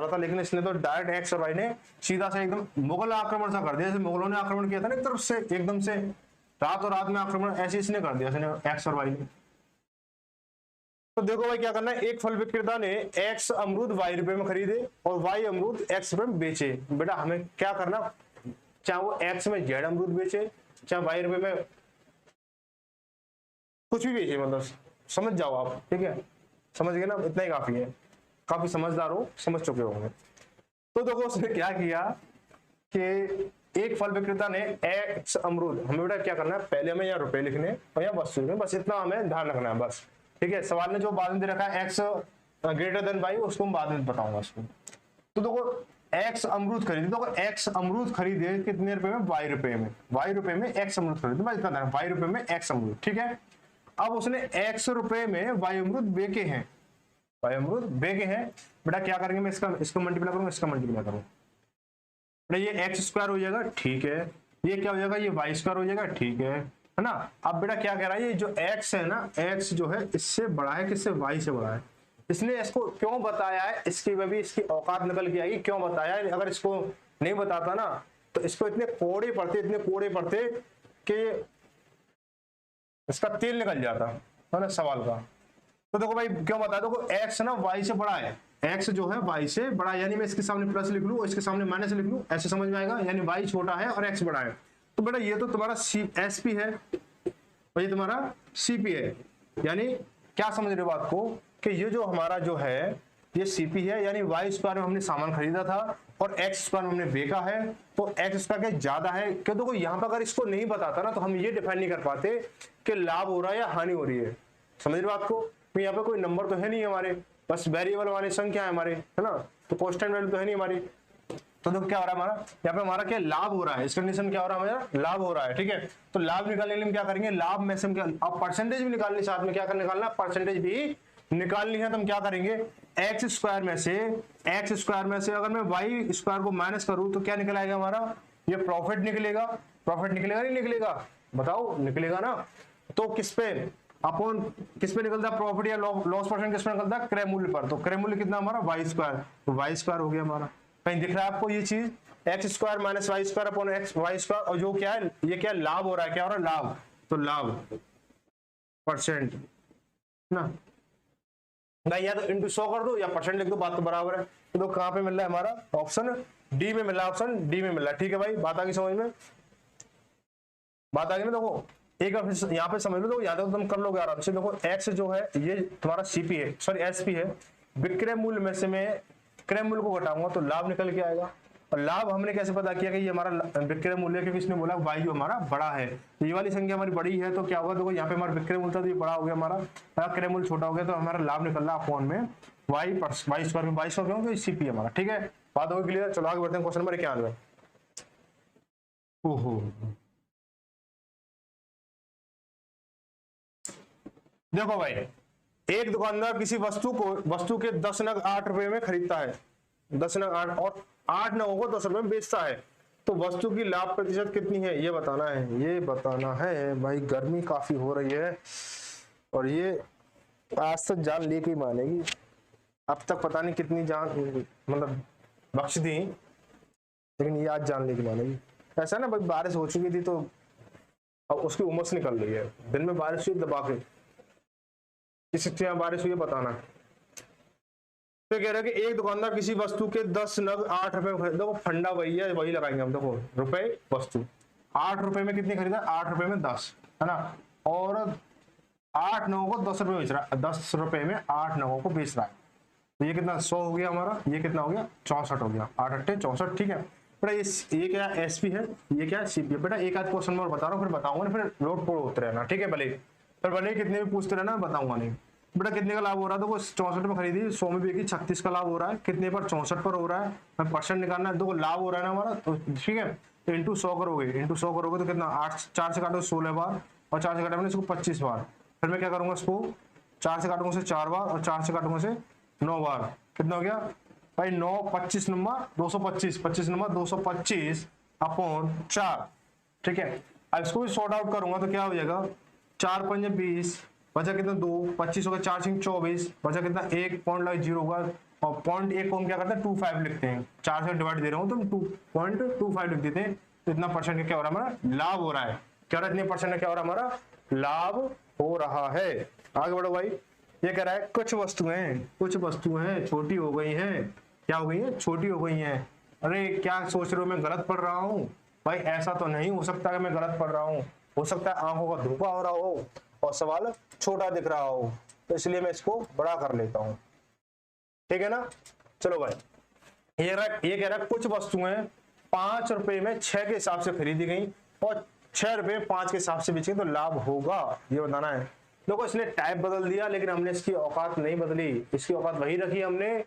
था, लेकिन इसने तो डायरेक्ट x और y ने सीधा से एकदम मुगल आक्रमण सा कर दिया, जैसे मुगलों ने आक्रमण किया था ना एक तरफ से, एकदम से रातों रात में आक्रमण, ऐसे इसने कर दिया इसने x और y ने। तो देखो भाई क्या करना है, एक फल विक्रेता ने x अमरूद y रुपए में खरीदे और y अमरूद x रुपए में बेचे। बेटा हमें क्या करना, चाहे वो x में z अमरूद बेचे, चाहे y रुपए में कुछ भी बेचे, मतलब समझ जाओ आप, ठीक है, समझ गए ना, इतना ही काफी है, काफी समझदार हो, समझ चुके होंगे। तो देखो उसने क्या किया कि एक फल विक्रेता ने x अमरूद, हमें बेटा क्या करना है, पहले हमें यहाँ रुपए लिखने और यहाँ वस्तु लिखने, बस इतना हमें ध्यान रखना है बस, ठीक है। सवाल ने जो बाद में दे रखा है x ग्रेटर देन y, उसको मैं बाद में बताऊंगा उसको। तो देखो x अमरूद खरीदे, तो x अमरूद खरीदे कितने रुपए में, y रुपए में, y रुपए में x अमरूद खरीदे, बस इतना ध्यान, y रुपए में x अमरूद, ठीक है। अब उसने x रुपए में y अमरूद बेचे हैं, बेटा क्या करेंगे, मैं इसको मल्टीप्लाई करूंगा, इसका मल्टीप्लाई करूंगा, बेटा ये x स्क्वायर हो जाएगा, ठीक है, ये क्या हो जाएगा, ये y स्क्वायर हो जाएगा, ठीक है ना। अब बेटा क्या कह रहा है, ये जो x है ना, x जो है इससे बड़ा है, किससे, y से बड़ा है। इसने इसको क्यों बताया है, इसकी भी इसकी औकात निकल के आएगी, क्यों बताया है। अगर इसको नहीं बताता ना तो इसको इतने कोड़े पड़ते कि इसका तेल निकल जाता है ना सवाल का। तो देखो भाई क्यों बताया, देखो x ना y से बड़ा है, x जो है y से बड़ा है, यानी मैं इसके सामने प्लस लिख लूं, इसके सामने माइनस लिख लूं, ऐसे समझ में आएगा, यानी y छोटा है और x बड़ा है। तो बेटा ये तो तुम्हारा SP है और ये तुम्हारा CP है, यानी क्या समझ रहे हो बात को, कि ये जो हमारा जो है ये CP है, यानी y स्क्वायर में हमने सामान खरीदा था और x स्क्वायर में हमने बेचा है, तो x स्क्वायर क्या ज्यादा है। क्यों, देखो यहाँ पर अगर इसको नहीं बताता ना तो हम ये डिफाइन नहीं कर पाते कि लाभ हो रहा है या हानि हो रही है, समझ रहे बात को। तो यहाँ पे कोई नंबर तो है नहीं हमारे, बस वेरिएबल वाली संख्या है हमारे, है ना, तो कांस्टेंट वैल्यू तो है नहीं हमारी। तो देखो क्या हो रहा है हमारा, यहाँ पे हमारा क्या लाभ हो रहा है, इस कंडीशन क्या हो रहा है हमारा, लाभ हो रहा है, ठीक है। तो लाभ निकालने के लिए हम क्या करेंगे, लाभ में से हम क्या, अब परसेंटेज भी निकालनी, साथ में क्या निकालना, परसेंटेज भी निकालनी है। तो हम क्या करेंगे, एक्स स्क्वायर में से अगर मैं वाई स्क्वायर को माइनस करूं तो क्या निकल आएगा हमारा, ये प्रॉफिट निकलेगा। प्रॉफिट निकलेगा नहीं निकलेगा, बताओ, निकलेगा ना। तो किस पे, अपॉन किस पे निकलता है प्रॉफिट या लॉस परसेंट, किस पे निकलता है, क्रय मूल्य पर। तो क्रय मूल्य कितना हमारा, वाई स्क्वायर, तो वाई स्क्वायर हो गया हमारा। कहीं दिख रहा है आपको ये चीज, X square minus Y square upon X Y square, और जो क्या है, ये क्या लाभ हो रहा है, क्या हो रहा है, लाभ। तो लाभ परसेंट ना भाई, या तो इंटू 100 कर दो या परसेंट लिख दो, बात तो बराबर है। तो कहां पे मिल रहा है हमारा, ऑप्शन डी में मिल रहा है, ऑप्शन डी में मिल रहा है, ठीक है भाई। बात आ गई समझ में, बात आ गई ना। देखो एक बार यहाँ पे समझ लो, तो याद है तुम कर लोगे आराम से। देखो एक्स जो है ये तुम्हारा सीपी है, सॉरी एसपी है। विक्रय मूल्य में से मैं क्रय मूल्य को घटाऊंगा तो लाभ निकल के आएगा। और लाभ हमने कैसे पता किया कि ये हमारा विक्रय मूल्य, क्योंकि इसने बोला वाई जो हमारा बड़ा है, तो ये वाली संख्या हमारी बड़ी है, तो क्या होगा, देखो यहाँ पे हमारा विक्रय मूल्य था तो ये बड़ा हो गया हमारा, क्रय मूल्य छोटा हो गया, तो हमारा लाभ निकल रहा है अपॉन में वाई स्क्वायर में, 22 क्यों, तो सीपी हमारा, ठीक है। बात होगी क्लियर। चलो आगे बढ़ते हैं, क्वेश्चन नंबर 91। ओहो, देखो भाई, एक दुकानदार किसी वस्तु के 10 नग 8 रुपए में खरीदता है, 10 नग 8, और 8 नगों को 10 रुपए में बेचता है। तो वस्तु की लाभ प्रतिशत कितनी है, ये बताना है, ये बताना है भाई। गर्मी काफी हो रही है और ये आज तक जान लेके ही मानेगी, अब तक पता नहीं कितनी जान मतलब बख्श दी, लेकिन ये आज जान लेके मानेगी। ऐसा ना भाई, बारिश हो चुकी थी तो अब उसकी उमस निकल रही है, दिन में बारिश हुई दबा के, किस बारिश हुई बताना। तो कह रहा है कि एक दुकानदार किसी वस्तु के 10 नग 8 रुपए में खरीदा, देखो फंडा वही है, वही लगाएंगे हम। देखो रुपए वस्तु 8 रुपए में कितनी खरीदा, 8 रुपए में 10, है ना। और 8 नगों को 10 रुपए में बेच रहा है, 10 रुपए में 8 नगों को बेच रहा है। तो ये कितना 100 हो गया हमारा, ये कितना हो गया 64 हो गया, 8 8 64, ठीक है बेटा। ये क्या एसपी है, ये क्या सीपी है बेटा। एक आध क्वेश्चन में बता रहा हूँ, फिर बताऊंगा, फिर लोड पोड़ होते रहना, ठीक है। भले कितने भी पूछते रहना, बताऊंगा नहीं बेटा। कितने का लाभ हो रहा है, देखो 64 में खरीदी, 100 में बिकी, 36 का लाभ हो रहा है, कितने पर 64 पर हो रहा है। मैं परसेंट निकालना है, देखो लाभ हो रहा है ना हमारा, तो ठीक है। तो इंटू 100 करोगे, तो कितना 8, 4 से काटो 16 बार, और 4 से काटोगे इसको 25 बार। फिर मैं क्या करूंगा, इसको 4 से काटूंगा 4 बार, और 4 से काटूंगा 9 बार। कितना हो गया भाई, 9 25 नंबर 225, 25 नंबर 225 अपॉन 4, ठीक है। अब इसको भी सॉर्ट आउट करूंगा तो क्या हो जाएगा, 4 5 20, बचा कितना 2, 25 होगा, 4 6 24, बचा कितना 1.0 होगा। और 0.1 को हम क्या करते हैं 25 लिखते हैं, 4 से डिवाइड दे रहा हूँ तो हम 2.25 लिख देते हैं। तो इतना परसेंट का क्या हो रहा है हमारा, लाभ हो रहा है। क्या हो रहा है, इतने परसेंट का क्या हो रहा है हमारा, लाभ हो रहा है। आगे बढ़ो भाई। ये कह रहा है कुछ वस्तुएं छोटी हो गई हैं, क्या हो गई है, छोटी हो गई हैं। अरे क्या सोच रहे हो, मैं गलत पढ़ रहा हूँ भाई, ऐसा तो नहीं हो सकता कि मैं गलत पढ़ रहा हूँ। हो सकता है आंखों का धोखा हो रहा हो और सवाल छोटा दिख रहा हो, तो इसलिए मैं इसको बड़ा कर लेता हूं, ठीक है ना। चलो भाई, ये कह रहा है कुछ वस्तुएं 5 रुपए में 6 के हिसाब से खरीदी गई और 6 रुपए 5 के हिसाब से बेची, तो लाभ होगा, ये बताना है। देखो इसने टाइप बदल दिया, लेकिन हमने इसकी औकात नहीं बदली, इसकी औकात वही रखी हमने।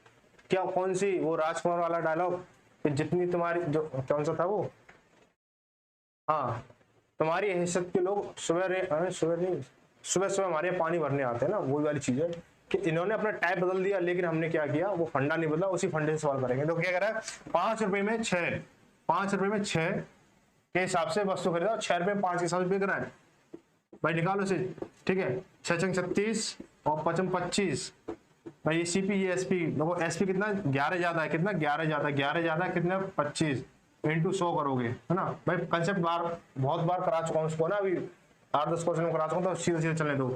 क्या, कौन सी, वो राजकुमार वाला डायलॉग, जितनी तुम्हारी, जो कौन सा था वो, हाँ, तुम्हारी हैसियत के लोग सुबह हमारे पानी भरने आते हैं ना, वही वाली चीज है कि इन्होंने अपना टाइप बदल दिया, लेकिन हमने क्या किया, वो फंडा नहीं बदला, उसी फंडे से सवाल करेंगे। तो क्या कह रहा है, 5 रुपए में 6 के हिसाब से वस्तु खरीदा, 6 रुपए 5 के हिसाब से बिक रहा है भाई, निकालो इसे, ठीक है। 6 6 36 और 5 25 भाई, ये सीपी ये एसपी, देखो एसपी कितना 11 ज्यादा है, कितना 11 ज्यादा है, कितना 25 इंटू 100 करोगे, है ना भाई। कंसेप्ट बहुत बार करा चुका हूँ इसको ना, अभी 8-10 क्वेश्चन में करा चुका हूँ, तो सीधे चलने दो।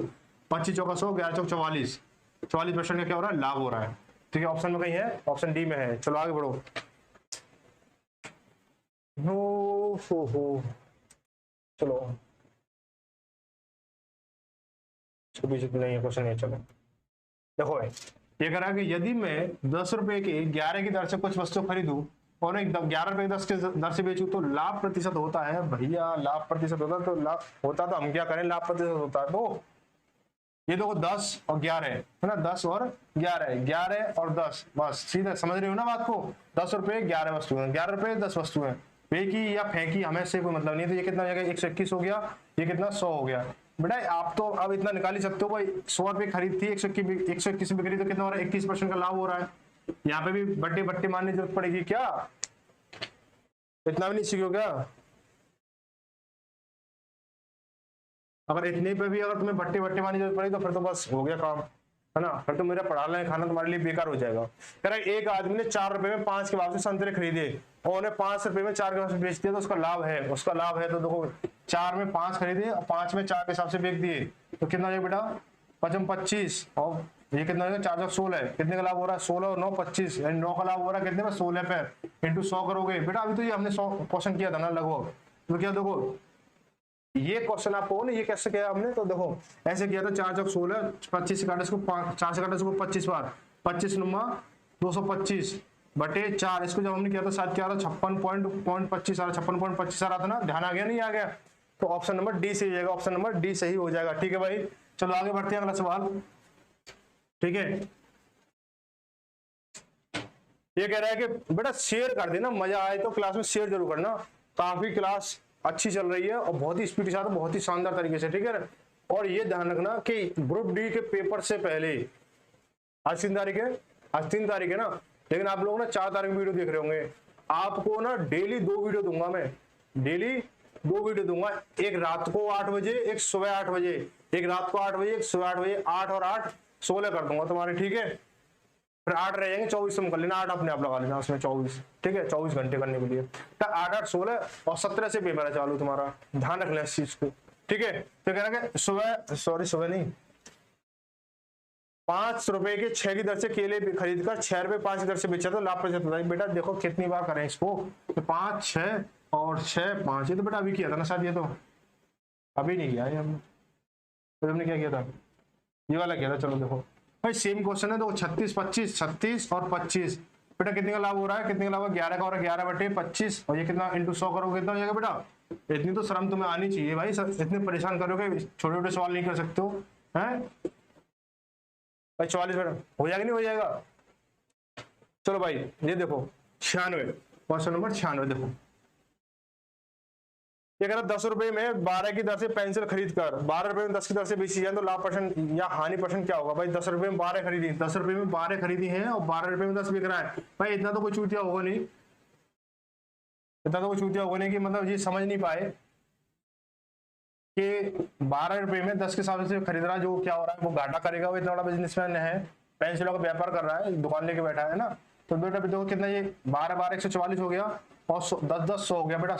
25 चौका 100, 11 चौक 44% का क्या हो रहा है, लाभ हो रहा है, ठीक है। ऑप्शन में कहीं है, ऑप्शन डी में है। चलो आगे बढ़ो। हो चलो, नहीं है क्वेश्चन, नहीं, चलो देखो ये कह रहा है कि यदि मैं 10 रुपए के 11 की दर से कुछ वस्तु खरीदूं और 11 रुपए 10 के दर से बेचूं तो लाभ प्रतिशत होता है। भैया लाभ प्रतिशत होता, तो लाभ होता तो हम क्या करें, लाभ प्रतिशत होता है तो ये देखो 10 और 11 है ना, 10 और 11, 11 और 10, बस सीधा समझ रहे हो ना बात को। 10 रुपए 11 वस्तु है, 11 रुपए 10 वस्तु है, फेंकी या फेंकी हमें से कोई मतलब नहीं। तो ये कितना हो जाएगा, 121 हो गया, ये कितना 100 हो गया। बेटा आप तो अब इतना निकाल ही सकते हो भाई, 100 रुपए खरीद थी, 121 रुपए खरीद, तो कितना हो रहा है, 21% का लाभ हो रहा है। यहाँ पे भी बट्टे बट्टे मारने की जरूरत पड़ेगी क्या, इतना भी नहीं सीखो क्या। अगर इतने पे भी अगर तुम्हें भट्टे भट्टे मारने की जरूरत पड़ी तो फिर तो बस हो गया काम, है ना, फिर तो मेरा पढ़ाना खाना तुम्हारे लिए बेकार हो जाएगा। कह रहा है एक आदमी ने 4 रुपए में 5 के भाव से संतरे खरीदे और उन्हें 5 रुपए में 4 के भाव से बेच दिया, तो उसका लाभ है, उसका लाभ है। तो देखो 4 में 5 खरीदे और 5 में 4 के हिसाब से बेच दिए, तो कितना हो जाएगा बेटा, 5 25, और ये कितना हो जाएगा, 4 16, कितने का लाभ हो रहा है, 16 और 9 25, यानी 9 का लाभ हो रहा है कितने में, 16 पे इंटू 100 करोगे। बेटा अभी तो ये हमने 100 क्वेश्चन किया था ना लगभग, तो क्या देखो ये क्वेश्चन आपको ना, ये कैसे किया हमने, तो देखो ऐसे किया था, 4 चौक 16, 25 से काटा इसको 4 से काटा इसको 25 बार, 25 नुमा 225 बटे 4, इसको जब हमने किया था शायद क्या था, 56.25 आ रहा, 56.25 आ रहा था ना, ध्यान आ गया नहीं आ गया, तो ऑप्शन नंबर डी सही हो जाएगा, ऑप्शन नंबर डी सही हो जाएगा। ठीक है भाई, चलो आगे बढ़ते हैं, अगला सवाल। ठीक है, ये कह रहा है कि बेटा शेयर कर देना, मजा आए तो क्लास में शेयर जरूर करना, काफी क्लास अच्छी चल रही है और बहुत ही स्पीड के साथ, बहुत ही शानदार तरीके से। ठीक है, और ये ध्यान रखना कि ग्रुप डी के पेपर से पहले, आज 3 तारीख है, आज 3 तारीख है ना, लेकिन आप लोग ना 4 तारीख में वीडियो देख रहे होंगे, आपको ना डेली 2 वीडियो दूंगा मैं, डेली 2 वीडियो दूंगा, एक रात को 8 बजे, एक सुबह 8 बजे, एक रात को 8 बजे, एक सुबह 8 बजे, 8 और 8 16 कर दूंगा तुम्हारे। ठीक है, फिर 8 रह जाएंगे, 24 तुम कर लेना, 8 अपने आप लगा लेना उसमें 24। ठीक है, 24 घंटे करने के लिए, तो 8 8 16 और 17 से पेपर है चालू तुम्हारा, ध्यान रखना इस चीज को। ठीक है, तो कह रहा है सुबह, सॉरी सुबह नहीं, 5 रुपए के 6 की दर से केले खरीद कर 6 रुपए 5 की दर से बेचा तो लाभ प्रतिशत बताइए। बेटा देखो कितनी बार करें इसको, तो 5 6 और 6 5, ये तो बेटा अभी किया था ना शायद, ये तो अभी नहीं किया हमने, तो हमने क्या किया था, ये वाला किया था। चलो देखो भाई सेम क्वेश्चन है, तो 36 25, 36 और 25, बेटा कितने का लाभ हो रहा है, कितने का लाभ है, 11 का हो रहा है, 11 बटे 25, और ये कितना इंटू 100 करोगे कितना हो जाएगा बेटा। इतनी तो शर्म तुम्हें आनी चाहिए भाई, इतने परेशान करोगे, छोटे छोटे सवाल नहीं कर सकते हो हैं भाई। 44 बेटा हो जाएगा, नहीं हो जाएगा। चलो भाई ये देखो 96, क्वेश्चन नंबर 96 देखो, ये कह रहा 10 रुपए में 12 की दर से पेंसिल खरीद कर 12 रुपए में 10 की दर से बेची जाए तो लाभ परसेंट या हानि परसेंट क्या होगा। भाई 10 रुपए में 12 खरीदी, 10 रुपए में 12 खरीदी है और 12 रुपए में 10 बिक रहा है। भाई इतना तो कोई चूतिया होगा नहीं, इतना तो कोई चूतिया होगा नहीं कि मतलब ये समझ नहीं पाए कि 12 रुपए में 10 के हिसाब से खरीद रहा है, जो क्या हो रहा है, वो घाटा करेगा। वो इतना बड़ा बिजनेसमैन है, पेंसिलों का व्यापार कर रहा है, दुकान लेके बैठा है ना, तो बेटा देखो कितना, ये 12 12 144 हो गया और 10 10 100 हो गया बेटा,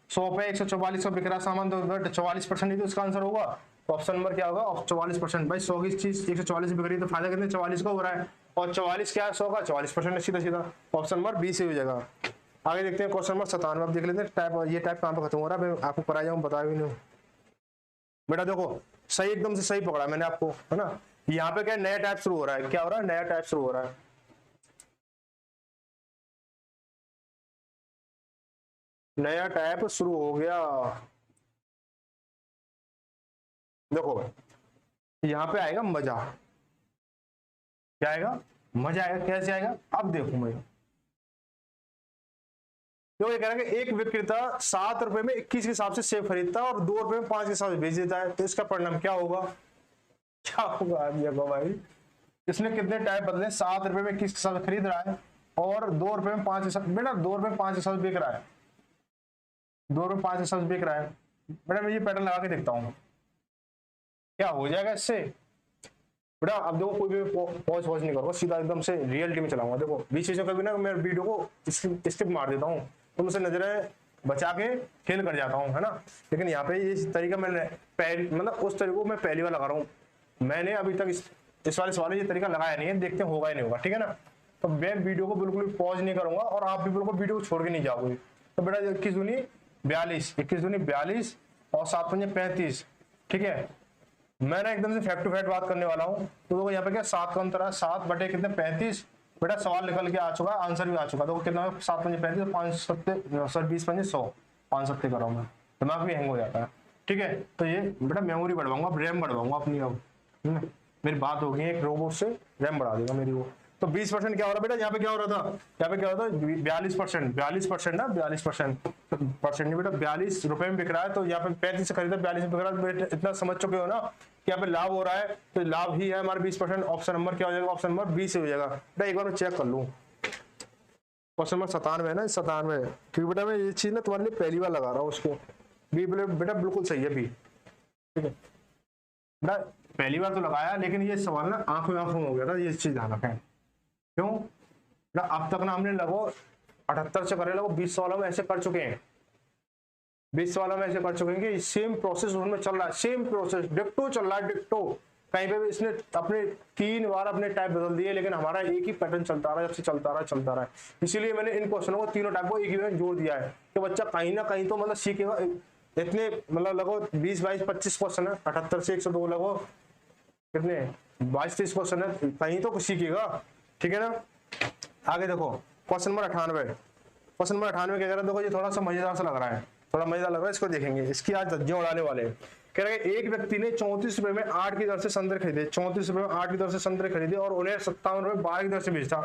100 पे 144 का बिक रहा सामान, तो 44% ही तो इसका आंसर होगा। तो ऑप्शन नंबर क्या होगा, 44%। भाई 100 की चीज 144 बिक रही है तो फायदा कितने 44 का हो रहा है, और 44 क्या है 100 का 40% सीधा सीधा, ऑप्शन नंबर बी से हो जाएगा। आगे देखते हैं क्वेश्चन नंबर 97, अब देख लेते हैं टाइप, ये टाइप कहाँ पे खत्म हो रहा है, आपको कराया हूँ बताया भी नहीं बेटा। देखो सही, एकदम से सही पकड़ा मैंने आपको, है ना। यहाँ पे क्या नया टाइप शुरू हो रहा है, क्या हो रहा है, नया टाइप शुरू हो रहा है, नया टाइप शुरू हो गया। देखो यहां पे आएगा मजा, क्या आएगा, मजा आएगा। कैसे आएगा, अब देखो मैं, तो ये कह रहा है कि एक विक्रेता 7 रुपए में 21 के हिसाब से सेब खरीदता है और 2 रुपए में 5 के हिसाब से बेच देता है, तो इसका परिणाम क्या होगा, क्या होगा देखो भाई। इसने कितने टाइप बदले, 7 रुपए में 21 के हिसाब से खरीद रहा है और 2 रुपए में 5 के हिसाब, बेटा 2 रुपए में 5 के हिसाब से बेच रहा है, 2 रुपए 5 के हिसाब से बेच रहा है। बेटा मैं ये पैटर्न लगा के देखता हूँ क्या हो जाएगा इससे। बेटा अब देखो कोई भी पॉज नहीं करूंगा, सीधा एकदम से रियलिटी में चलाऊंगा। देखो बीच में कभी ना मैं वीडियो को स्किप मार देता हूँ, तो मुझसे नजरें बचा के खेल कर जाता हूँ, है ना। लेकिन यहाँ पे ये तरीका मैंने मतलब उस तरीके को मैं पहली बार लगा रहा हूँ, मैंने अभी तक इस वाले सवाल ये तरीका लगाया नहीं है, देखते हैं होगा ही नहीं होगा, ठीक है ना। तो मैं वीडियो को बिल्कुल पॉज नहीं करूंगा और आप भी बिल्कुल वीडियो को छोड़ के नहीं जाओगे। तो बेटा 21 दूनी 42, 21 दूनी 42 और 7 पंजे 35, ठीक है। मैंने एकदम से फैक्ट टू फैक्ट बात करने वाला हूँ। तो देखो यहाँ पे क्या 7 का अंतर है, 7 बटे कितने 35, बेटा सवाल निकल के आ चुका है, आंसर भी आ चुका है। देखो कितना 7 पंजे 35, 5 सत्ते सर 20 पंजे 100, 5 सत्ते कर रहा हूँ मैं, दिमाग भी हैंग हो जाता है, ठीक है। तो ये बेटा मेमोरी बढ़वाऊंगा, रैम बढ़वाऊंगा अपनी अब, है ना। मेरी बात हो गई है एक रोबोट से, रैम बढ़ा देगा मेरी वो। तो 20% क्या हो रहा है बेटा, यहाँ पे क्या हो रहा था, यहाँ पे क्या हो रहा था 42% ना 42% नहीं बेटा, 42 रुपए में बिक रहा है, तो यहाँ पे 35 से खरीदा 42 में बिक रहा है। बेटा इतना समझ चुके हो ना कि यहाँ पे लाभ हो रहा है, तो लाभ ही है हमारा 20%। ऑप्शन नंबर क्या हो जाएगा, ऑप्शन नंबर 20 हो जाएगा। बेटा एक बार मैं चेक कर लूँ, क्वेश्चन नंबर 97 है ना, 97 क्योंकि बेटा मैं ये चीज ना तुम्हारे लिए पहली बार लगा रहा हूँ उसको। बी बेटा बिल्कुल सही है, बी ठीक है बेटा, पहली बार तो लगाया, लेकिन ये सवाल ना आंखों में हो गया था, ये चीज ध्यान रखें। क्यों बेटा, अब तक ना हमने लगो 78 से करे, लगो 20 सवालों में ऐसे कर चुके हैं, 20 सवालों में ऐसे कर चुके हैं कि सेम प्रोसेस उनमें चल रहा है, सेम प्रोसेस डिक्टो चल रहा है, डिक्टो। कहीं पे भी इसने अपने 3 बार अपने टाइप बदल दिए, लेकिन हमारा एक ही पैटर्न चलता रहा, जब से चलता रहा है। इसीलिए मैंने इन क्वेश्चनों को तीनों टाइप को एक ही में जोड़ दिया है कि बच्चा कहीं ना कहीं तो मतलब सीखेगा। इतने मतलब लगो 20, 22, 25 क्वेश्चन है, 78 से 102 लगो कितने 22, 30 क्वेश्चन है, कहीं तो कुछ सीखेगा, ठीक है ना। आगे देखो क्वेश्चन नंबर 98, क्वेश्चन नंबर 98 क्या कह रहा है, देखो ये थोड़ा सा मजेदार सा लग रहा है, थोड़ा मजेदार लग रहा है, इसको देखेंगे, इसकी आज धज्जियां उड़ाने वाले हैं। कह रहे हैं एक व्यक्ति ने 34 रुपए में 8 की दर से संतरे खरीदे, 34 रुपए में 8 की दर से संतरे खरीदे और उन्हें 57 रुपए 12 की दर से बेचा।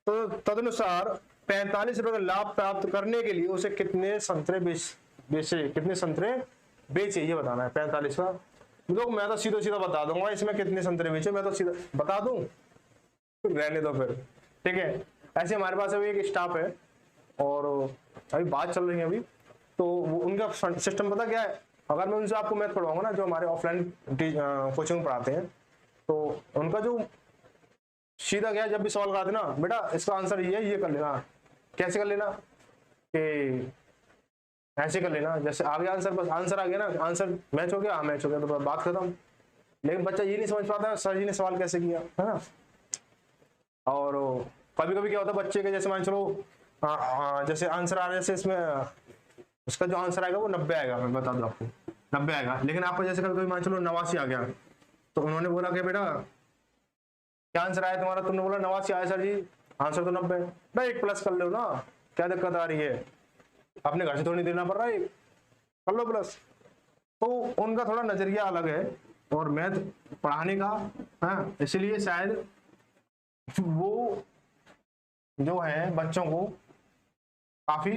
तो तदनुसार 45 रुपए का लाभ प्राप्त करने के लिए उसे कितने संतरे बेचे, कितने संतरे बेचे, ये बताना है 45 का। लोग मैं तो सीधा बता दूंगा इसमें कितने संतरे बेचे, मैं तो सीधा बता दूं, रहने दो फिर, ठीक है। ऐसे हमारे पास अभी एक स्टाफ है और अभी बात चल रही है अभी, तो उनका सिस्टम पता क्या है, अगर मैं उनसे आपको मैथ पढ़वाऊंगा ना, जो हमारे ऑफलाइन कोचिंग पढ़ाते हैं, तो उनका जो सीधा क्या, जब भी सवाल कराते ना, बेटा इसका आंसर ये है, ये कर लेना। कैसे कर लेना कि ऐसे कर लेना, जैसे आ गया आंसर, बस आंसर आ गया ना, आंसर मैच हो गया, हाँ मैच हो गया, तो बात खत्म। लेकिन बच्चा ये नहीं समझ पाता सर जी ने सवाल कैसे किया, है ना। और कभी कभी क्या होता है बच्चे के, जैसे मान चलो जैसे आंसर आ रहा है, जैसे इसमें उसका जो आंसर आएगा वो 90 आएगा, मैं बता दूं आपको 90 आएगा, लेकिन आपको जैसे कभी कभी मान चलो 89 आ गया, तो उन्होंने बोला कि बेटा क्या आंसर आया तुम्हारा, तुमने बोला 89 आया सर जी, आंसर तो 90 है, भाई 1 प्लस कर लो ना, क्या दिक्कत आ रही है, अपने घर से थोड़ी देना पड़ रहा है, कर लो प्लस। तो उनका थोड़ा नजरिया अलग है और मैथ पढ़ाने का, हाँ, इसलिए शायद वो जो है बच्चों को काफी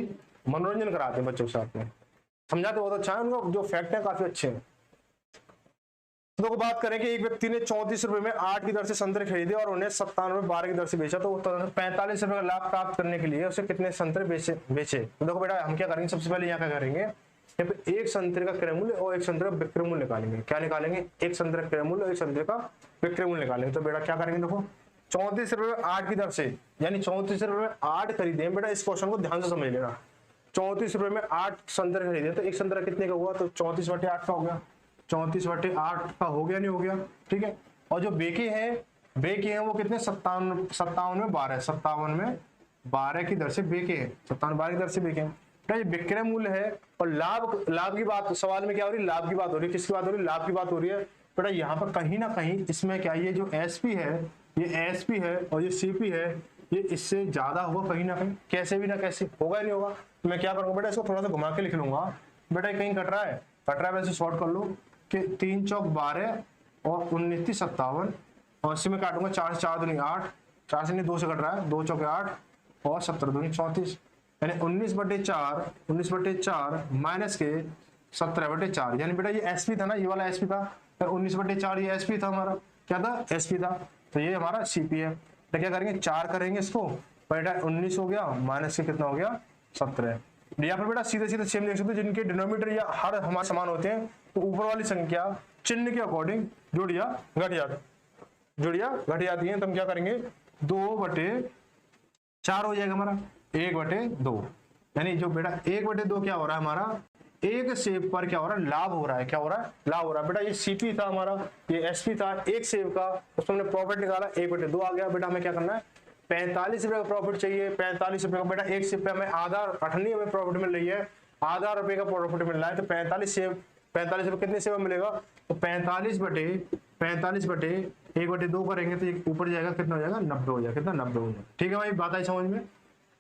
मनोरंजन कराते हैं, बच्चों के साथ में समझाते बहुत अच्छा है, उनका जो फैक्ट है काफी अच्छे हैं। तो बात करें कि एक व्यक्ति ने 34 रुपए में 8 की दर से संतरे खरीदे और उन्हें 57 रुपए 12 की दर से बेचा, तो 45 रुपए का लाभ प्राप्त करने के लिए उसे कितने संतरे बेचे। तो देखो बेटा हम क्या करेंगे, सबसे पहले यहाँ क्या करेंगे, यहाँ पे एक संतरे का क्रय मूल्य और एक संतरे का विक्रय मूल्य निकालेंगे। क्या निकालेंगे, एक संतरे का क्रय मूल्य और एक संतरे का विक्रय मूल्य निकालेंगे। तो बेटा क्या करेंगे, देखो 34 रुपए में 8 की दर से, यानी 34 रुपए में 8 खरीदे, बेटा इस क्वेश्चन को ध्यान से समझ लेना। 34 रुपए में 8 संतरे खरीदे, तो एक संतरा कितने का हुआ, तो 34/8 का हो गया, 34/8 का हो गया, नहीं हो गया, ठीक है। और जो बेके हैं वो कितने 57 में 12, 57 में 12 की दर से बेके हैं, 57 12 की दर से बेके हैं। ये विक्रय मूल्य है। और लाभ की बात सवाल में क्या हो रही है, लाभ की बात हो रही है, किसकी बात हो रही है, लाभ की बात हो रही है। बेटा यहाँ पर कहीं ना कहीं इसमें क्या, ये जो एसपी है, ये एसपी है और ये सीपी है, ये इससे ज्यादा होगा कहीं ना कहीं, कैसे भी ना कैसे होगा, नहीं होगा। तो मैं क्या करूंगा बेटा, इसको थोड़ा सा घुमा के लिख लूंगा। बेटा कहीं कट रहा है वैसे शॉर्ट कर लो कि 3 चौक 12 और 19 3 57, और इसी में काटूंगा 4 से 4 दूनी 8, 4 से नहीं 2 से कट रहा है, 2 चौके 8 और 17 दूनी 34, यानी 19/4 माइनस के 17/4, यानी बेटा ये एसपी था ना, ये वाला एसपी था, 19/4 ये एसपी था हमारा, क्या था, एसपी था, तो ये हमारा सीपी है। तो क्या करेंगे, 4 करेंगे इसको, बेटा 19 हो गया, माइनस के कितना हो गया 17। यहाँ पर बेटा सीधे सेम देख सकते हो, जिनके डिनोमिनेटर या हर हमारे समान होते हैं, तो ऊपर वाली संख्या चिन्ह के अकॉर्डिंग जुड़ या घट जाती है। तो हम क्या करेंगे, 2/4 हो जाएगा हमारा, 1/2, यानी जो बेटा 1/2 क्या हो रहा है हमारा, एक सेब पर क्या हो रहा है, लाभ हो रहा है, क्या हो रहा है, लाभ हो रहा है। बेटा ये सीपी था हमारा, ये एसपी था, एक सेब का, उसमें हमने प्रॉफिट निकाला, 1/2 आ गया। बेटा हमें क्या करना है, 45 रुपए का प्रॉफिट चाहिए, 45 रुपए का, बेटा एक सेब पे हमें आधा, 18 हमें प्रॉफिट मिल रही है, आधा रुपए का प्रॉफिट मिल रहा है, तो 45 रुपए कितने सेब मिलेगा, तो 45/1/2 करेंगे तो ये ऊपर जाएगा, कितना हो जाएगा, 90 हो जाएगा, कितना 90 हो जाएगा। ठीक है भाई, बात आई समझ में।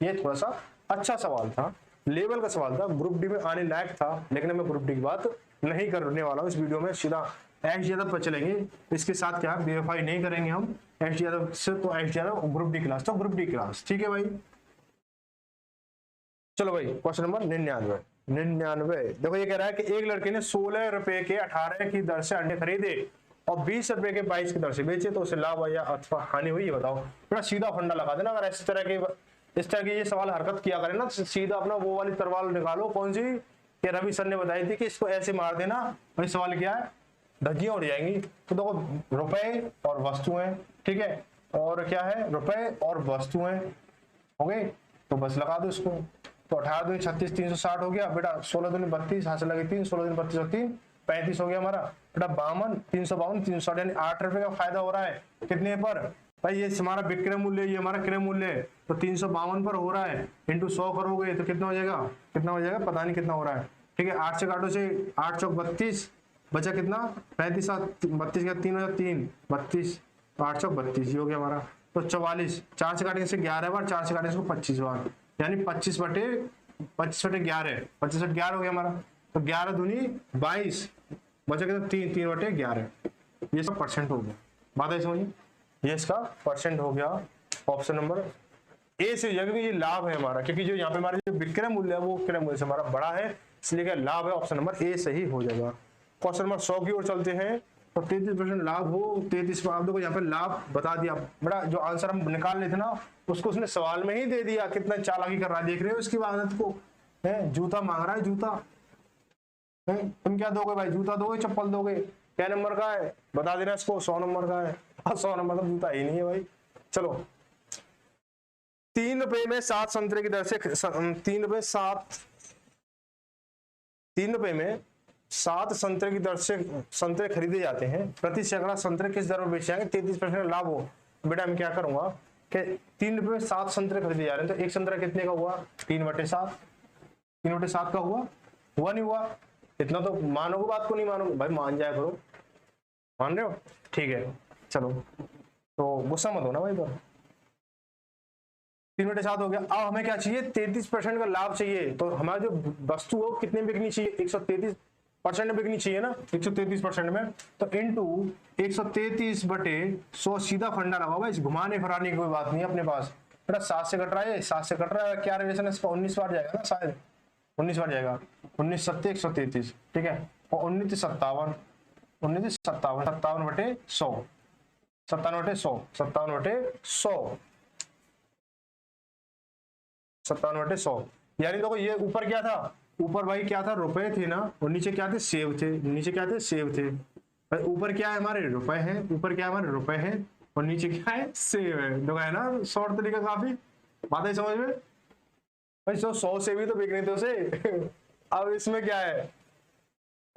ये थोड़ा सा अच्छा सवाल था, लेवल का सवाल था, ग्रुप डी में आने लायक था, लेकिन मैं ग्रुप डी की बात नहीं करने वाला हूँ इस वीडियो में, सीधा एच यादव पर चलेंगे, इसके साथ क्या बेवफाई नहीं करेंगे हम एच यादव से, तो H Yadav group D class, तो ग्रुप डी क्लास, ठीक है भाई। चलो भाई क्वेश्चन नंबर 99 देखो ये कह रहा है कि एक लड़के ने 16 रुपए के 18 की दर से अंडे खरीदे और 20 रुपए के 22 की दर से बेचे, तो उसे लाभ या अथवा हानि हुई, ये बताओ। थोड़ा सीधा फंडा लगा देना, अगर इस तरह के ये सवाल हरकत किया करें ना, सीधा अपना वो वाली तरवाल निकालो, कौन सी कि रवि सर ने बताई थी कि इसको ऐसे मार देना, भाई सवाल क्या है, धज्जियां उड़ जाएंगी। तो देखो रुपए और वस्तुएं, ठीक है, और क्या है रुपए और वस्तुएं, हो गए, तो बस लगा दो इसको। तो 18 दूनी 36, 360 हो गया बेटा, 16 दूनी 32, हाथ से लगे 3, 16 दूनी 32 और 3 35 हो गया हमारा बेटा, 52, 352, 360, यानी 8 रुपए का फायदा हो रहा है कितने पर भाई, ये हमारा विक्रय मूल्य, ये हमारा क्रय मूल्य है, तो 352 पर हो रहा है, इंटू 100 करोगे तो कितना हो जाएगा, पता नहीं कितना हो रहा है, ठीक है। 8 से काटो से 8 चौक 32, बचा कितना 35, 32 का 3 हो जाए 3, 32, 8 चौक 32 हो गया हमारा, तो 44, 4 से काटने से 11 बार, 4 से काटने से 25 बार, यानी 25 बटे 11, 25 बटे 11 हो गया हमारा, तो 11 दूनी 22, बचा कितना 3, 3 बटे 11, ये सब परसेंट हो गया, बात है समझिए, ये इसका परसेंट हो गया। ऑप्शन नंबर ए से हो जाएगा, क्योंकि ये लाभ है हमारा, क्योंकि जो यहाँ पे हमारा जो विक्रय मूल्य है वो क्रय मूल्य से हमारा बड़ा है, इसलिए क्या लाभ है, ऑप्शन नंबर ए सही हो जाएगा। क्वेश्चन नंबर 100 की ओर चलते हैं, तो 33% लाभ हो, 33 आप देखो यहाँ पे लाभ बता दिया बड़ा, जो आंसर हम निकाल लेते ना उसको उसने सवाल में ही दे दिया, कितना चालाकी कर रहा है, देख रहे हो इसकी आदत को, है जूता मांग रहा है, जूता है, तुम क्या दोगे भाई, जूता दोगे चप्पल दोगे, क्या नंबर का है बता देना इसको, 100 नंबर का है, 100 नंबर का जूता ही नहीं है भाई। चलो 3 रुपए में 7 संतरे की दर से 3 रुपए में 7 संतरे की दर से संतरे खरीदे जाते हैं, प्रति सैकड़ा संतरे किस दर पर बेचे जाएंगे, 33% लाभ हो। बेटा मैं क्या करूंगा कि 3 रुपए में 7 संतरे खरीदे जा रहे हैं, तो एक संतरा कितने का हुआ, 3/7, 3/7 का हुआ नहीं हुआ, इतना तो मानोगे बात को, नहीं मानोगे भाई, मान जाया करो, मान रहे हो, ठीक है। चलो तो गुस्सा मत होना भाई, पर 3/7 हो गया। अब हमें क्या चाहिए, 33% का लाभ चाहिए, तो हमारी जो वस्तु हो कितने बिकनी चाहिए, 133% में बिकनी चाहिए ना, 133% में, तो इंटू 133/100, सीधा फंडा लगा भाई, घुमाने फिराने की कोई बात नहीं है अपने पास, बेटा 7 से कट रहा है, 7 से कट रहा है, क्या रिलेशन है इसका, 19 बार जाएगा ना शायद, 19 बार जाएगा, 19 7 133, ठीक है, और 19 57, 19 57, 57/100, 57/100, 57/100, 57/100, यानी देखो ये ऊपर क्या था, ऊपर भाई क्या था, रुपए थे ना, और नीचे क्या थे, सेव थे, नीचे क्या थे, सेव थे भाई, ऊपर क्या है हमारे रुपए हैं, ऊपर क्या है हमारे रुपए हैं, और नीचे क्या है, सेव है, देखो है ना शॉर्ट तरीका, काफी बात है समझ में भाई, 100 सेव ही तो बिक रहे थे उसे अब इसमें क्या है,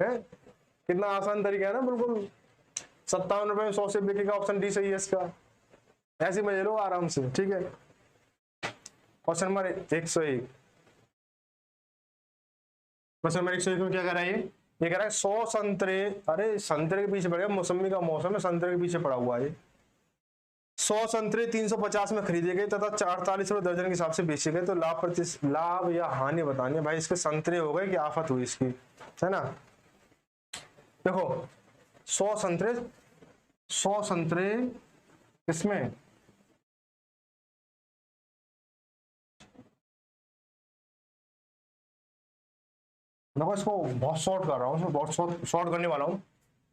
कितना आसान तरीका है ना, बिल्कुल 57 रुपए में 100 सेव बिकेगा, ऑप्शन डी सही है इसका, ऐसे मजे लो आराम से, ठीक है। क्वेश्चन नंबर 101, क्वेश्चन नंबर 101 में क्या कह रहा है, ये कह रहा है 100 संतरे, अरे संतरे के पीछे पड़ गया, मौसमी का मौसम है, संतरे के पीछे पड़ा हुआ है, 100 संतरे 350 में खरीदे गए तथा 48 रुपए दर्जन के हिसाब से बेचे गए, तो लाभ या हानि बतानी है भाई, इसके संतरे हो गए कि आफत हुई इसकी, है ना। देखो 100 संतरे इसमें देखो, इसको बहुत शॉर्ट कर रहा हूँ, इसमें बहुत शॉर्ट करने वाला हूँ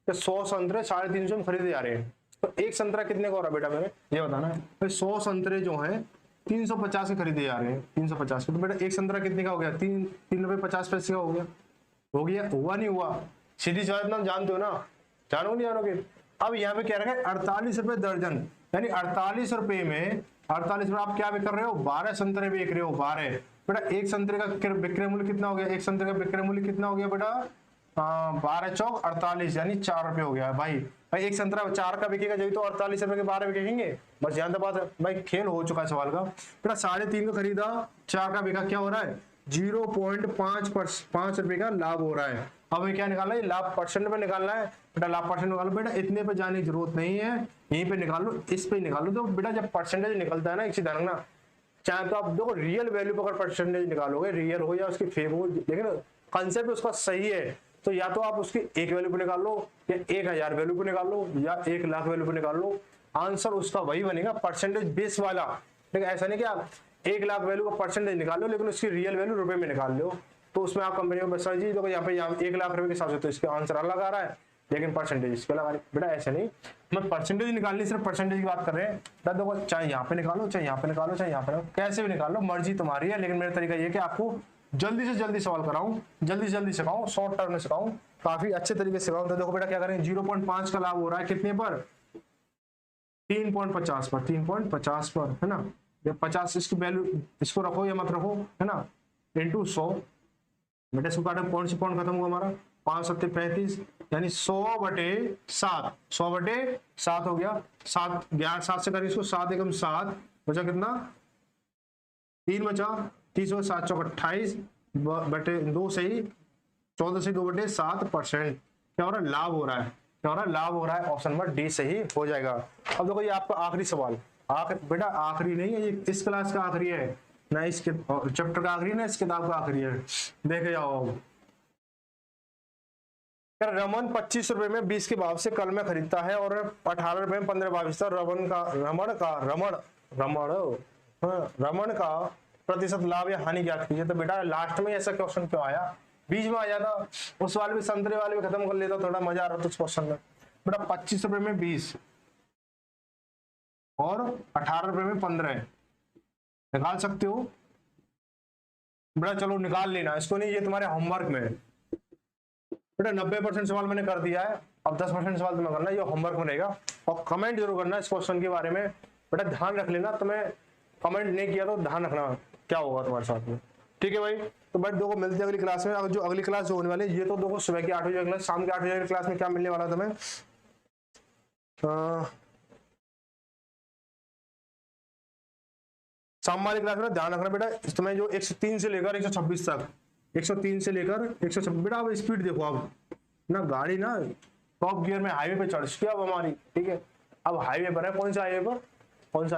कि 100 संतरे 350 में खरीदे जा रहे हैं, तो एक संतरा कितने का हो रहा है बेटा, मेरे ये बताना है भाई, 100 संतरे जो हैं 350 के खरीदे जा रहे हैं, 350 के, तो बेटा एक संतरा कितने का हो गया, 3 रुपए 50 पैसे का हो गया, हुआ नहीं हुआ, सीधी सी बात, जानते हो ना, जानोगे नहीं जानोगे। अब यहाँ पे क्या रखा है, 48 रुपए दर्जन, यानी 48 रुपए में, 48 में आप क्या कर रहे हो, 12 संतरे बेच रहे हो, 12, बेटा एक संतरे का विक्रय मूल्य कितना हो गया, एक संतरे का विक्रय मूल्य कितना हो गया बेटा, 12 चौक 48, यानी 4 रुपए हो गया भाई, एक संतरा 4 का बिकेगा जब तो 48 रुपए के 12 बिकेंगे, बस यहाँ तक बात है भाई, खेल हो चुका है सवाल का। बेटा 3.5 का खरीदा, 4 का बिका, क्या हो रहा है, 0.5 रुपए का लाभ हो रहा है। अब हमें क्या निकालना है, लाभ परसेंट में निकालना है, बेटा लाभ परसेंट निकालो, बेटा इतने पे जाने की जरूरत नहीं है, यहीं पे निकालो, इस पे निकालो, तो बेटा जब परसेंटेज निकलता है ना, एक चीज ध्यान रखना, चाहे तो आप देखो रियल वैल्यू पर अगर परसेंटेज निकालोगे, रियल हो या उसकी फेक हो, लेकिन कंसेप्ट उसका सही है, तो या तो आप उसकी 1 वैल्यू पे निकाल लो, या 1000 वैल्यू पे निकाल लो, या 1 लाख वैल्यू पे निकाल लो, आंसर उसका वही बनेगा, परसेंटेज बेस वाला। लेकिन ऐसा नहीं कि आप 1 लाख वैल्यू का परसेंटेज निकाल लो लेकिन उसकी रियल वैल्यू रुपए में निकाल लो, तो उसमें आप कंपनी में बता जी, तो यहाँ पे 1 लाख रुपए के हिसाब से तो इसका आंसर अलग आ रहा है, लेकिन परसेंटेज इसका लगा रही। बेटा ऐसा नहीं, मैं परसेंटेज निकालनी, सिर्फ परसेंटेज की बात कर रहे हैं। देखो चाहे यहाँ पे निकालो, चाहे यहाँ पे निकालो, चाहे यहाँ पे निकालो, कैसे भी निकाल लो, मर्जी तुम्हारी है। लेकिन मेरा तरीका ये है कि आपको जल्दी से जल्दी सवाल कराऊं, जल्दी से जल्दी सिखाऊं, शॉर्ट टर्म में सिखाऊं, काफी अच्छे तरीके से सिखाऊं। तो देखो बेटा क्या करें, 0.5 का लाभ हो रहा है कितने पर, 3.50 पर, 3.50 पर, है ना। 50 इसकी वैल्यू, इसको रखो या मत रखो, है ना, इंटू 100। बेटा इसको काटो, पॉइंट से पॉइंट खत्म हुआ हमारा, 5 7 35, यानी 100/7, 100/7 हो गया। 7 11 7 से करें इसको, 7 एकम 7 बचा कितना, 3 बचा, 30 और 7 चौक 28 बटे 2 सही, 14 से 2/7%। क्या हो रहा है, लाभ हो रहा है। क्या हो रहा है, लाभ हो रहा है। ऑप्शन नंबर डी सही हो जाएगा। अब देखो ये आपका आखिरी सवाल, बेटा आखिरी नहीं है ये, इस क्लास का आखिरी है ना, इस चैप्टर का आखिरी ना, इस किताब का आखिरी है। देखे जाओ, रमन 25 रुपए में 20 के भाव से कल में खरीदता है और 18 रुपए में 15 भाव बेचता है। रमन का प्रतिशत लाभ या हानि ज्ञात कीजिए। तो बेटा लास्ट में ऐसा क्वेश्चन क्यों आया, बीच में आ जाता, उस वाले भी संतरे वाले भी खत्म कर लेता, थोड़ा मजा आ रहा था उस क्वेश्चन में। बेटा 25 रुपए में 20 और 18 रुपए में 15 निकाल सकते हो बेटा, चलो निकाल लेना इसको, नहीं ये तुम्हारे होमवर्क में है बेटा। 90% सवाल मैंने कर दिया है, अब 10% सवाल तुम्हें करना है, ये होमवर्क में रहेगा। और कमेंट जरूर करना इस क्वेश्चन के बारे में बेटा, ध्यान रख लेना। तुम्हें कमेंट नहीं किया तो ध्यान रखना क्या होगा तुम्हारे साथ में, ठीक है भाई। तो भाई देखो मिलते हैं अगली क्लास में। अगर जो अगली क्लास जो होने वाली है, ये तो देखो सुबह की 8 बजे क्लास, शाम के 8 बजे क्लास में क्या मिलने वाला है तुम्हें, शाम वाली क्लास में ध्यान रखना बेटा। तुम्हें जो 103 से लेकर 126 तक, 103 से लेकर 126 बेटा। अब स्पीड देखो, अब ना गाड़ी ना टॉप गियर में हाईवे पे चढ़ चुकी है अब हमारी, ठीक है। अब हाईवे पर है, कौन सा हाईवे पर, कौन सा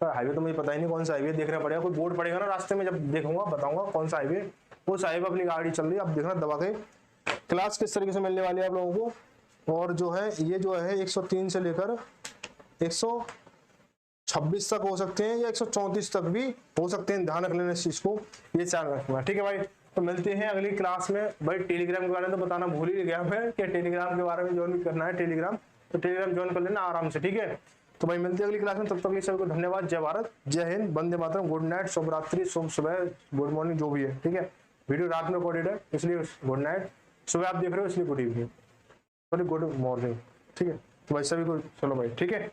हाईवे तो मुझे पता ही नहीं कौन सा हाईवे, देखना पड़ेगा, कोई बोर्ड पड़ेगा ना रास्ते में, जब देखूंगा बताऊंगा कौन सा हाईवे, उस हाईवे पर अपनी गाड़ी चल रही है। अब देखना दबा के क्लास किस तरीके से मिलने वाली है आप लोगों को। और जो है ये जो है 103 से लेकर 126 तक हो सकते हैं, या 134 तक भी हो सकते हैं, ध्यान रख लेना इस चीज को, ये ध्यान रखना, ठीक है भाई। तो मिलते हैं अगली क्लास में। भाई टेलीग्राम के बारे में तो बताना भूल ही गया मैं, कि टेलीग्राम के बारे में ज्वाइन भी करना है टेलीग्राम, तो टेलीग्राम ज्वाइन कर लेना आराम से, ठीक है। तो भाई मिलते हैं अगली क्लास में, तब तक के सभी को धन्यवाद। जय भारत, जय हिंद, वंदे मातरम, गुड नाइट, शुभ रात्रि, शुभ सुबह, गुड मॉर्निंग, जो भी है, ठीक है। वीडियो रात में रिकॉर्डेड है इसलिए गुड नाइट, सुबह आप देख रहे हो इसलिए good evening, sorry good morning, ठीक है। तो भाई सभी को चलो भाई, ठीक है।